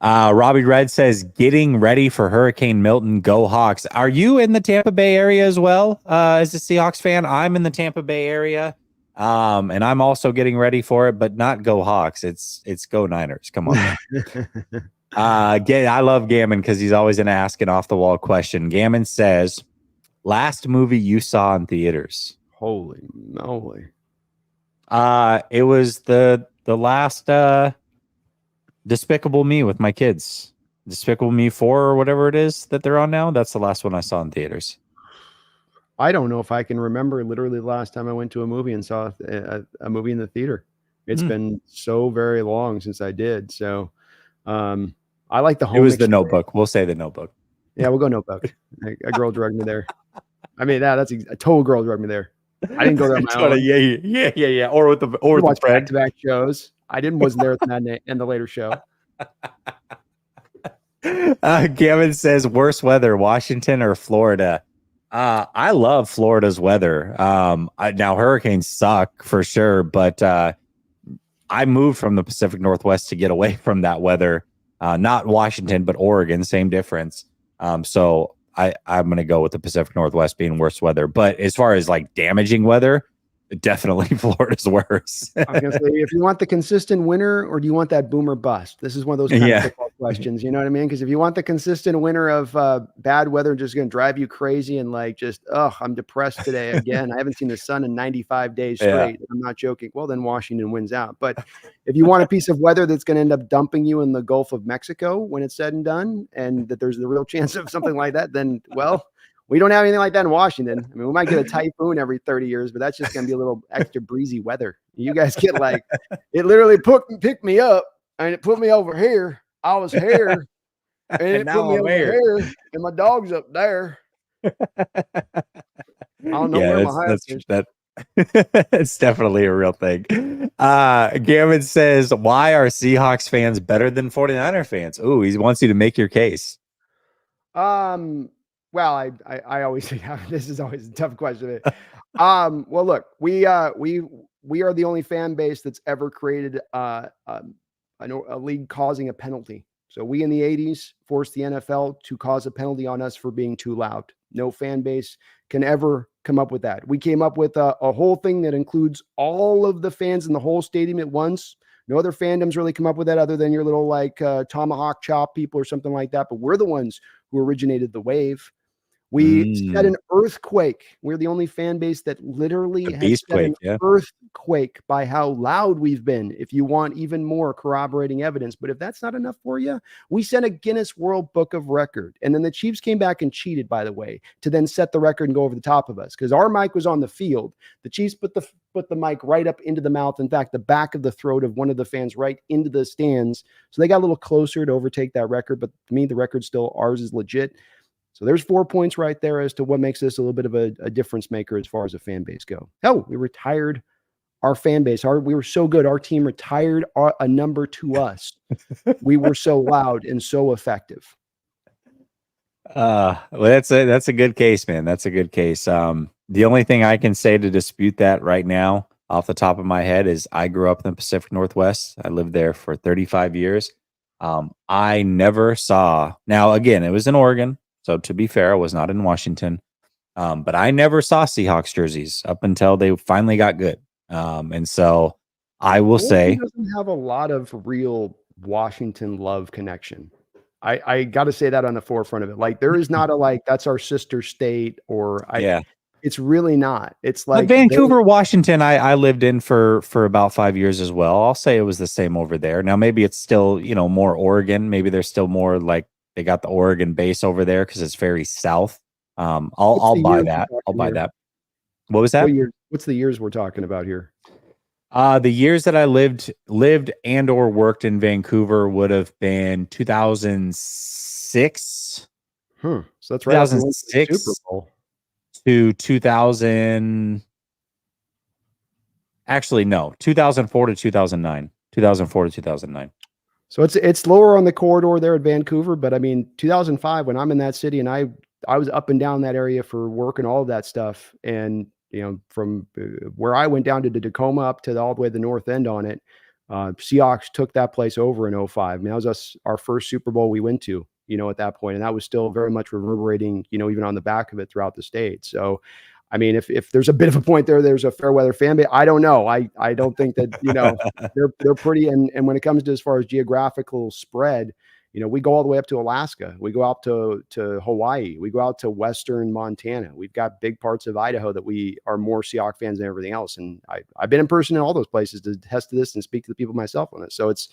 Robbie Red says, getting ready for Hurricane Milton. Go Hawks. Are you in the Tampa Bay area as well as a Seahawks fan? I'm in the Tampa Bay area, and I'm also getting ready for it, but not Go Hawks. It's Go Niners. Come on. I love Gammon because he's always an asking off the wall question. Gammon says, last movie you saw in theaters? Holy moly. It was the last Despicable Me with my kids. Despicable Me 4 or whatever it is that they're on now. That's the last one I saw in theaters. I don't know if I can remember literally the last time I went to a movie and saw a movie in the theater. It's been so very long since I did. So I like the home. It was The experience. Notebook. We'll say The Notebook. Yeah, we'll go Notebook. A girl drugged me there. I mean, that's a total girl drugged me there. I didn't go there on my own. Yeah. Or with the friend. Back-to-back shows. wasn't there at the matinee and the later show. Gavin says worst weather, Washington or Florida. I love Florida's weather. Now hurricanes suck for sure, but I moved from the Pacific Northwest to get away from that weather. Not Washington, but Oregon, same difference. So I'm going to go with the Pacific Northwest being worse weather. But as far as like damaging weather, definitely Florida's worse. I was going to say, if you want the consistent winter or do you want that boomer bust? This is one of those kind of football questions. You know what I mean? Because if you want the consistent winter of bad weather, just going to drive you crazy and like just, I'm depressed today again. I haven't seen the sun in 95 days straight. I'm not joking. Well, then Washington wins out. But if you want a piece of weather that's going to end up dumping you in the Gulf of Mexico when it's said and done, and that there's a real chance of something like that, then, well, we don't have anything like that in Washington. I mean, we might get a typhoon every 30 years, but that's just going to be a little extra breezy weather. You guys get like, it literally picked me up and it put me over here. I was here and it put me over here and my dog's up there. I don't know where my house is. It's definitely a real thing. Gavin says, why are Seahawks fans better than 49er fans? Ooh, he wants you to make your case. Well, I always say this is always a tough question. Well, look, we are the only fan base that's ever created a league causing a penalty. So we in the 80s forced the NFL to cause a penalty on us for being too loud. No fan base can ever come up with that. We came up with a whole thing that includes all of the fans in the whole stadium at once. No other fandoms really come up with that other than your little like tomahawk chop people or something like that. But we're the ones who originated the wave. We set an earthquake. We're the only fan base that literally has set an earthquake by how loud we've been. If you want even more corroborating evidence, but if that's not enough for you, we sent a Guinness World Book of Record. And then the Chiefs came back and cheated, by the way, to then set the record and go over the top of us because our mic was on the field. The Chiefs put the mic right up into the mouth. In fact, the back of the throat of one of the fans right into the stands. So they got a little closer to overtake that record. But to me, the record still ours is legit. So there's 4 points right there as to what makes this a little bit of a difference maker as far as a fan base go. Hell, we retired our fan base. We were so good. Our team retired a number to us. We were so loud and so effective. Well, that's a good case, man. That's a good case. The only thing I can say to dispute that right now off the top of my head is I grew up in the Pacific Northwest. I lived there for 35 years. I never saw, now again, it was in Oregon. So to be fair, I was not in Washington, but I never saw Seahawks jerseys up until they finally got good. And so I will say, doesn't have a lot of real Washington love connection. I got to say that on the forefront of it. Like there is not a like that's our sister state or it's really not. It's like Vancouver, Washington. I lived in for about 5 years as well. I'll say it was the same over there. Now maybe it's still more Oregon. Maybe there's still more like. They got the Oregon base over there because it's very south. I'll buy that. I'll buy that. What was that? What's the years we're talking about here? The years that I lived and or worked in Vancouver would have been 2006. So that's right. 2006 Super Bowl. To 2000. Actually, no, 2004 to 2009. 2004 to 2009. So it's lower on the corridor there at Vancouver, but I mean, 2005 when I'm in that city and I was up and down that area for work and all of that stuff. And, from where I went down to the Tacoma up to all the way to the north end on it, Seahawks took that place over in 2005. I mean, that was our first Super Bowl we went to, at that point. And that was still very much reverberating, even on the back of it throughout the state. So, I mean, if there's a bit of a point there, there's a fair weather fan base. I don't know. I don't think that, they're pretty. And when it comes to as far as geographical spread, We go all the way up to Alaska. We go out to Hawaii. We go out to Western Montana. We've got big parts of Idaho that we are more Seahawks fans than everything else. And I've been in person in all those places to test to this and speak to the people myself on it. So it's,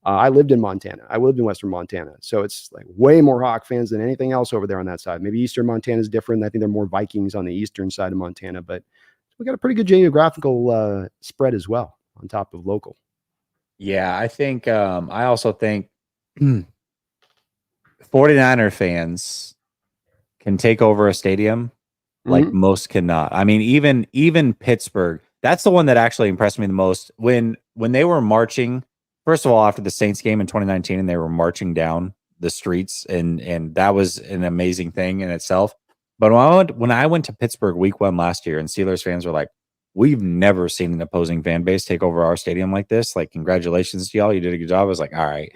I lived in Montana. I lived in Western Montana. So it's like way more Hawk fans than anything else over there on that side. Maybe Eastern Montana is different. I think there are more Vikings on the eastern side of Montana, but we got a pretty good geographical spread as well on top of local. Yeah, I think I also think 49er fans can take over a stadium like most cannot. I mean, even Pittsburgh, that's the one that actually impressed me the most. When they were marching, first of all, after the Saints game in 2019, and they were marching down the streets, and that was an amazing thing in itself. But when I went to Pittsburgh week 1 last year, and Steelers fans were like, we've never seen an opposing fan base take over our stadium like this. Like, congratulations to y'all. You did a good job. I was like, all right.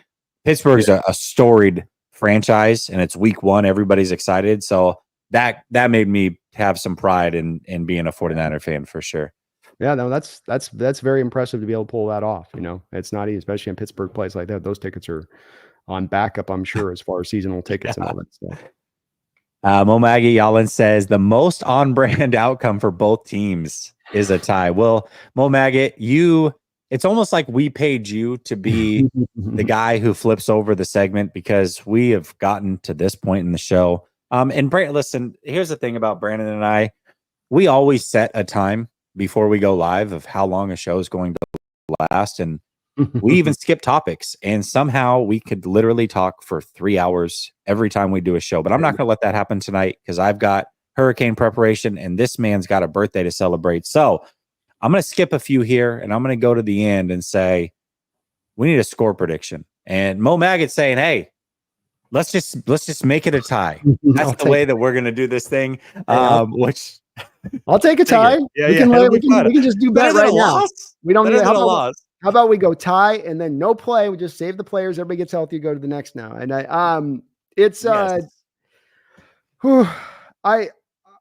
Pittsburgh is a storied franchise, and it's week 1. Everybody's excited. So that made me have some pride in being a 49er fan for sure. Yeah, no, that's very impressive to be able to pull that off. It's not easy, especially in Pittsburgh place like that. Those tickets are on backup, I'm sure, as far as seasonal tickets and all that stuff. Mo Maggie Yalin says the most on-brand outcome for both teams is a tie. Well, Mo Maggot, it's almost like we paid you to be the guy who flips over the segment, because we have gotten to this point in the show. And listen, here's the thing about Brandon and I. We always set a time before we go live of how long a show is going to last. And we even skip topics, and somehow we could literally talk for 3 hours every time we do a show. But I'm not going to let that happen tonight, because I've got hurricane preparation and this man's got a birthday to celebrate. So I'm going to skip a few here, and I'm going to go to the end and say, we need a score prediction. And Mo Maggot's saying, hey, let's just make it a tie. That's the way that we're going to do this thing. Which I'll take a tie. We can just do bet right now. We don't need a loss. How about we go tie and then no play? We just save the players. Everybody gets healthy. Go to the next now. And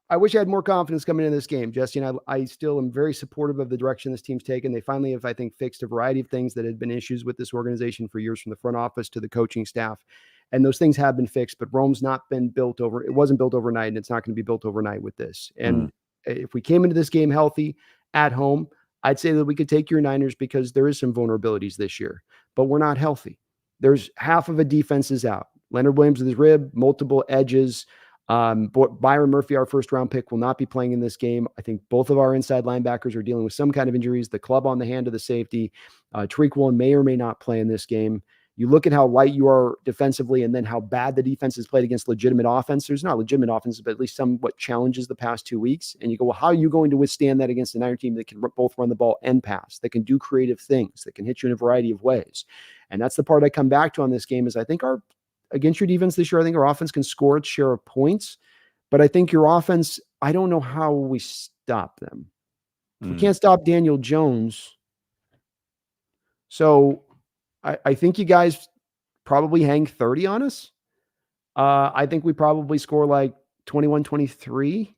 I wish I had more confidence coming into this game, Jesse. And I still am very supportive of the direction this team's taken. They finally have, I think, fixed a variety of things that had been issues with this organization for years, from the front office to the coaching staff. And those things have been fixed, but Rome's not been built over. It wasn't built overnight, and it's not going to be built overnight with this. And if we came into this game healthy at home, I'd say that we could take your Niners, because there is some vulnerabilities this year, but we're not healthy. There's half of a defense is out. Leonard Williams with his rib, multiple edges. Byron Murphy, our first round pick, will not be playing in this game. I think both of our inside linebackers are dealing with some kind of injuries. The club on the hand of the safety. Tariq Woolen may or may not play in this game. You look at how light you are defensively, and then how bad the defense has played against legitimate offense. There's not legitimate offenses, but at least somewhat challenges the past 2 weeks. And you go, well, how are you going to withstand that against an Iron team that can both run the ball and pass, that can do creative things, that can hit you in a variety of ways? And that's the part I come back to on this game, is I think against your defense this year, I think our offense can score its share of points, but I think your offense, I don't know how we stop them. We can't stop Daniel Jones. So I think you guys probably hang 30 on us. I think we probably score like 21-23,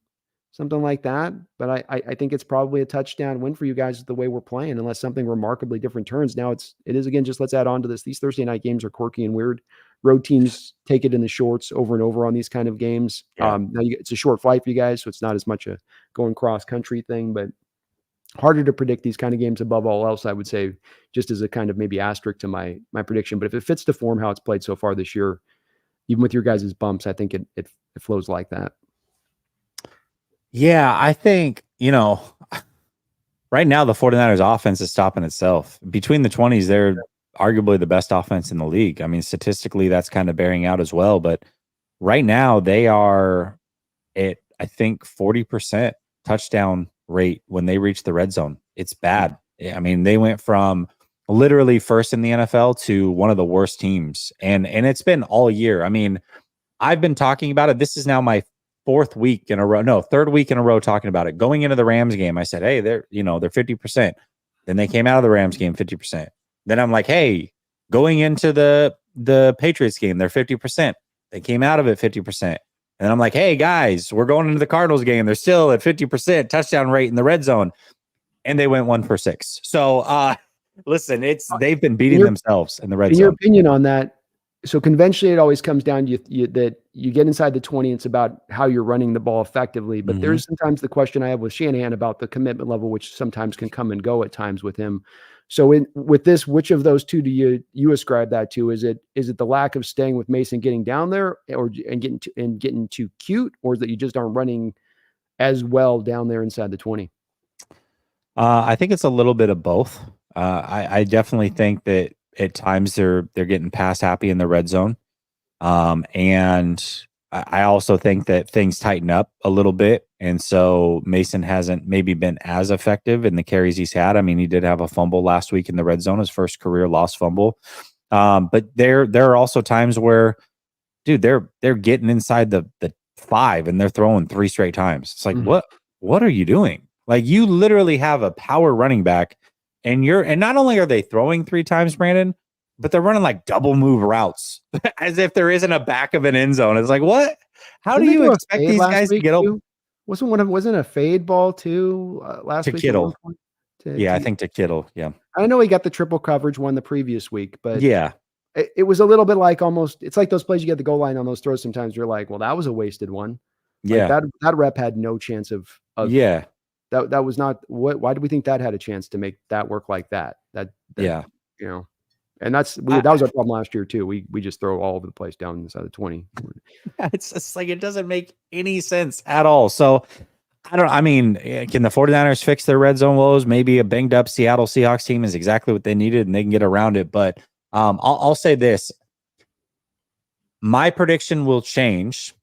something like that. But I think it's probably a touchdown win for you guys the way we're playing, unless something remarkably different turns. Now it is again, just let's add on to this. These Thursday night games are quirky and weird. Road teams take it in the shorts over and over on these kind of games. Yeah. Now it's a short flight for you guys, so it's not as much a going cross country thing, but harder to predict these kind of games above all else, I would say, just as a kind of maybe asterisk to my prediction. But if it fits to form how it's played so far this year, even with your guys' bumps, I think it flows like that. Yeah, I think, right now the 49ers offense is stopping itself. Between the 20s, they're arguably the best offense in the league. I mean, statistically, that's kind of bearing out as well. But right now they are at, I think, 40% touchdown rate when they reach the red zone. It's bad. I mean, they went from literally first in the NFL to one of the worst teams. And it's been all year. I mean, I've been talking about it. This is now my third week in a row talking about it. Going into the Rams game, I said, hey, they're 50%. Then they came out of the Rams game 50%. Then I'm like, hey, going into the Patriots game, they're 50%. They came out of it 50%. And I'm like, hey, guys, we're going into the Cardinals game. They're still at 50% touchdown rate in the red zone. And they went 1 for 6. So, listen, they've been beating themselves in the red zone. In your opinion on that, So conventionally, it always comes down to that you get inside the 20. It's about how you're running the ball effectively. But Mhm. there's sometimes the question I have with Shanahan about the commitment level, which sometimes can come and go at times with him. So with this, which of those two do you ascribe that to? Is it the lack of staying with Mason getting down there, or getting too cute, or is that you just aren't running as well down there inside the 20? I think it's a little bit of both. I definitely think that at times they're getting pass happy in the red zone. And I also think that things tighten up a little bit. And so Mason hasn't maybe been as effective in the carries he's had. I mean, he did have a fumble last week in the red zone, his first career lost fumble. But there are also times where, dude, they're getting inside the 5 and they're throwing 3 straight times. It's like, Mhm. what are you doing? Like, you literally have a power running back, and not only are they throwing 3 times, Brandon, but they're running like double move routes as if there isn't a back of an end zone. It's like, what? How do Didn't they you throw a expect fade these last guys to week get open too? Wasn't a fade ball too to last week at one Kittle? point? Yeah, I think to Kittle. Yeah. I know he got the triple coverage one the previous week, but Yeah. it was a little bit like almost. It's like those plays you get the goal line on those throws. Sometimes you're like, well, that was a wasted one. Like Yeah. that rep had no chance of Yeah. that was not what. Why do we think that had a chance to make that work like that? That Yeah. you know, and that I, was our problem last year too. We just throw all over the place down inside the 20. it's just like, it doesn't make any sense at all. So I mean, can the 49ers fix their red zone woes? Maybe a banged up Seattle Seahawks team is exactly what they needed and they can get around it. But I'll say this. My prediction will change.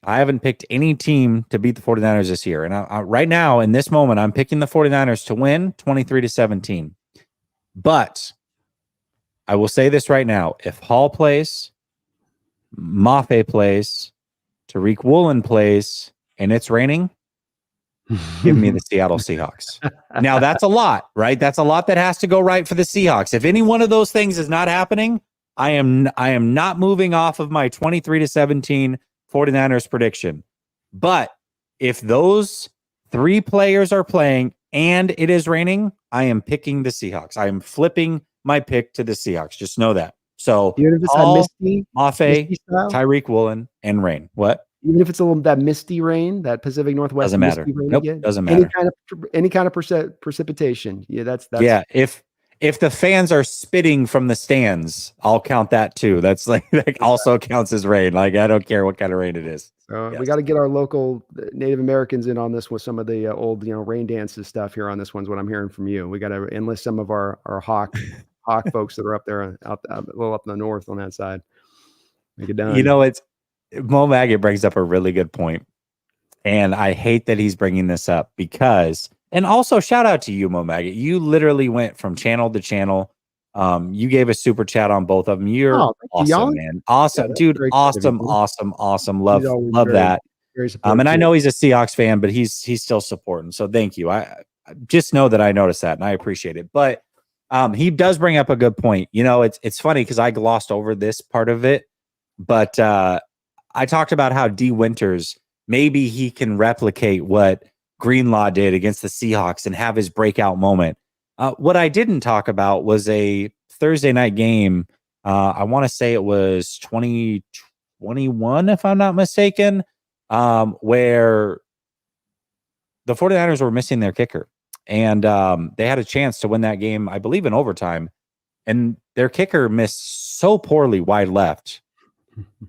I haven't picked any team to beat the 49ers this year. And right now, in this moment, I'm picking the 49ers to win 23-17. But I will say this right now. If Hall plays, Mafe plays, Tariq Woolen plays, and it's raining, give me the Seattle Seahawks. Now, that's a lot, right? That's a lot that has to go right for the Seahawks. If any one of those things is not happening, I am not moving off of my 23-17 49ers prediction. But if those 3 players are playing and it is raining, I am picking the Seahawks. I am flipping my pick to the Seahawks. Just know that. So Even if it's that Hall, misty Mafe, style? Tyreek Woolen, and rain. What? Even if it's a little that misty rain, that Pacific Northwest Doesn't matter. misty rain Nope, again, doesn't matter. any kind of precipitation. Yeah, that's Yeah, if the fans are spitting from the stands, I'll count that too. That's like that also counts as rain. Like, I don't care what kind of rain it is. We Yes. got to get our local Native Americans in on this with some of the old, rain dances stuff here on this one's what I'm hearing from you. We got to enlist some of our hawk folks that are up there out a little up in the north on that side. Make it done. It's Mo Maggot brings up a really good point. And I hate that he's bringing this up because, and also shout out to you, Mo Maggot. You literally went from channel to channel. You gave a super chat on both of them. You're Oh, thank you, awesome, y'all. man. Yeah, Awesome, that's dude. very kind of you, Awesome, man. awesome, awesome. He's Love always that. very supportive. And I too. know he's a Seahawks fan, but he's still supporting. So thank you. I just know that I noticed that and I appreciate it. But he does bring up a good point. It's funny because I glossed over this part of it, but I talked about how D Winters, maybe he can replicate what Greenlaw did against the Seahawks and have his breakout moment. What I didn't talk about was a Thursday night game. I want to say it was 2021, if I'm not mistaken, where the 49ers were missing their kicker. And they had a chance to win that game, I believe, in overtime. And their kicker missed so poorly wide left.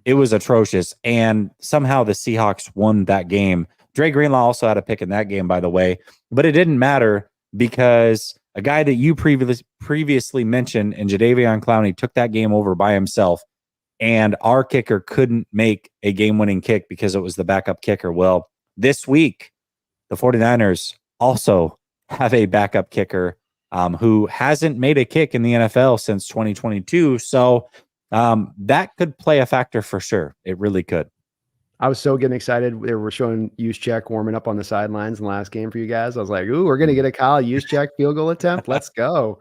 It was atrocious. And somehow the Seahawks won that game. Dre Greenlaw also had a pick in that game, by the way. But it didn't matter because a guy that you previously mentioned, and Jadeveon Clowney, took that game over by himself. And our kicker couldn't make a game-winning kick because it was the backup kicker. Well, this week, the 49ers also have a backup kicker who hasn't made a kick in the NFL since 2022. So that could play a factor for sure. It really could. I was so getting excited. They were showing Juszczyk warming up on the sidelines in the last game for you guys. I was like, ooh, we're going to get a Kyle Juszczyk field goal attempt. Let's go.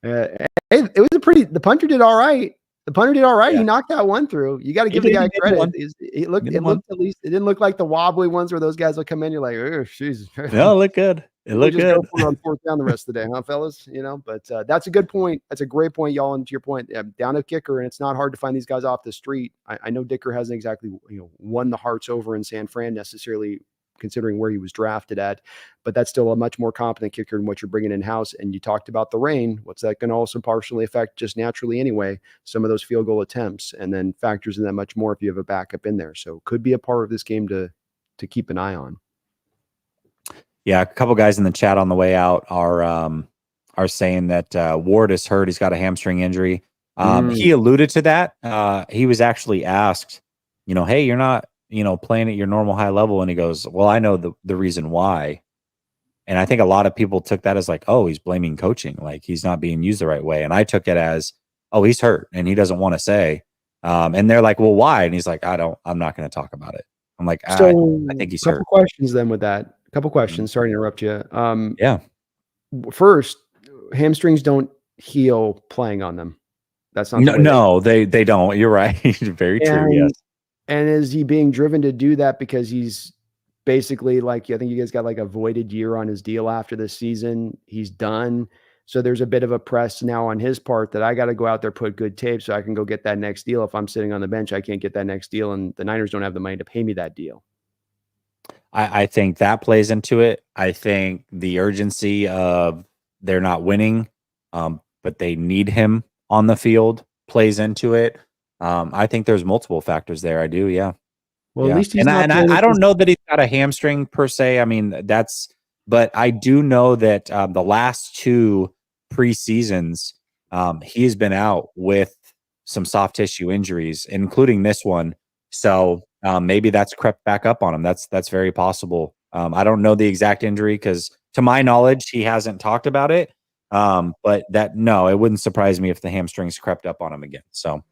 It was the punter did all right. The punter did all right. Yeah. He knocked that one through. You got to give the guy credit. It looked at least, it didn't look like the wobbly ones where those guys will come in. You're like, oh, jeez. No, look good. It We looked just good. go for it on fourth down the rest of the day, huh, fellas? But that's a good point. That's a great point, y'all. And to your point, down a kicker, and it's not hard to find these guys off the street. I know Dicker hasn't exactly won the hearts over in San Fran necessarily, considering where he was drafted at, but that's still a much more competent kicker than what you're bringing in house. And you talked about the rain. What's that going to also partially affect just naturally anyway? Some of those field goal attempts, and then factors in that much more if you have a backup in there. So could be a part of this game to keep an eye on. Yeah, a couple guys in the chat on the way out are saying that Ward is hurt. He's got a hamstring injury. He alluded to that. He was actually asked, hey, you're not, playing at your normal high level. And he goes, well, I know the reason why. And I think a lot of people took that as like, oh, he's blaming coaching. Like he's not being used the right way. And I took it as, oh, he's hurt and he doesn't want to say. And they're like, well, why? And he's like, I'm not going to talk about it. I'm like, So I think he's couple hurt. questions then with that. A couple questions. Sorry to interrupt you. Yeah. First, hamstrings don't heal playing on them. That's not No, they don't. You're right. Very true. Yes. And is he being driven to do that because he's basically like, I think you guys got like a voided year on his deal after this season. He's done. So there's a bit of a press now on his part that I got to go out there, put good tape so I can go get that next deal. If I'm sitting on the bench, I can't get that next deal. And the Niners don't have the money to pay me that deal. I think that plays into it. I think the urgency of they're not winning, but they need him on the field plays into it. I think there's multiple factors there. I do, yeah. Well, yeah. at least he's I don't know that he's got a hamstring per se. I mean, but I do know that the last two preseasons, he has been out with some soft tissue injuries, including this one. So maybe that's crept back up on him. That's very possible. I don't know the exact injury because, to my knowledge, he hasn't talked about it. But it wouldn't surprise me if the hamstrings crept up on him again. So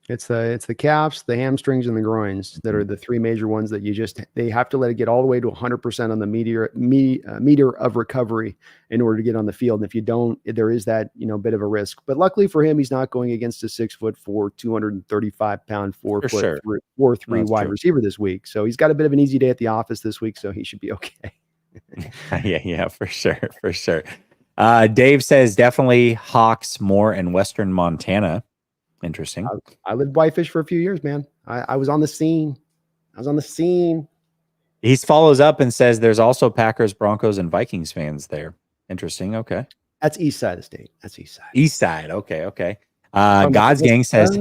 it's the calves, the hamstrings, and the groins that are the three major ones that they have to let it get all the way to 100% on the meter of recovery in order to get on the field. And if you don't, there is that bit of a risk. But luckily for him, he's not going against a 6'4", 235-pound, 4'3" wide receiver this week. So he's got a bit of an easy day at the office this week. So he should be okay. yeah, for sure. Dave says definitely Hawks more in Western Montana. Interesting. I lived Whitefish for a few years, man. I was on the scene. He follows up and says there's also Packers, Broncos, and Vikings fans there. Interesting. Okay. That's east side of the state. That's east side. East side. Okay. God's Gang says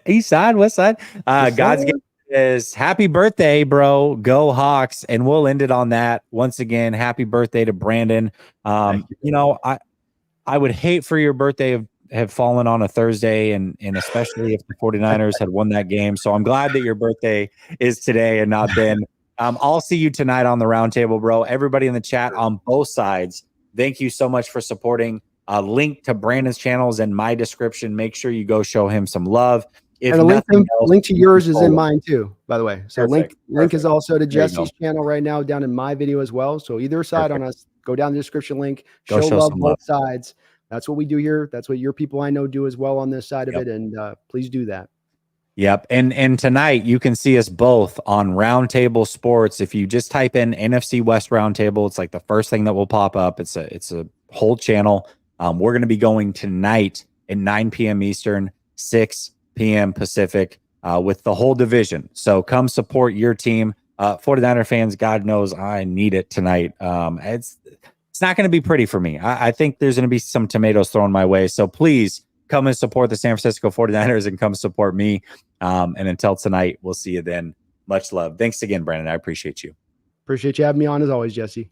east side, west side. God's Gang says happy birthday, bro. Go Hawks. And we'll end it on that. Once again, happy birthday to Brandon. I would hate for your birthday have fallen on a Thursday, and especially if the 49ers had won that game. So I'm glad that your birthday is today and not then. I'll see you tonight on the roundtable, bro. Everybody in the chat on both sides, thank you so much for supporting. Link to Brandon's channels in my description. Make sure you go show him some love. And a link to yours is in mine too, by the way. So link is also to Jesse's channel right now down in my video as well. So either side on us, go down the description link, show love both sides. That's what we do here. That's what your people I know do as well on this side of it. And please do that. Yep. And tonight you can see us both on Roundtable Sports. If you just type in NFC West Roundtable, it's like the first thing that will pop up. It's a whole channel. We're going to be going tonight at 9 p.m. Eastern, 6 p.m. Pacific with the whole division. So come support your team. 49er fans, God knows I need it tonight. It's not going to be pretty for me. I think there's going to be some tomatoes thrown my way. So please come and support the San Francisco 49ers and come support me. And until tonight, we'll see you then. Much love. Thanks again, Brandon. I appreciate you. Appreciate you having me on as always, Jesse.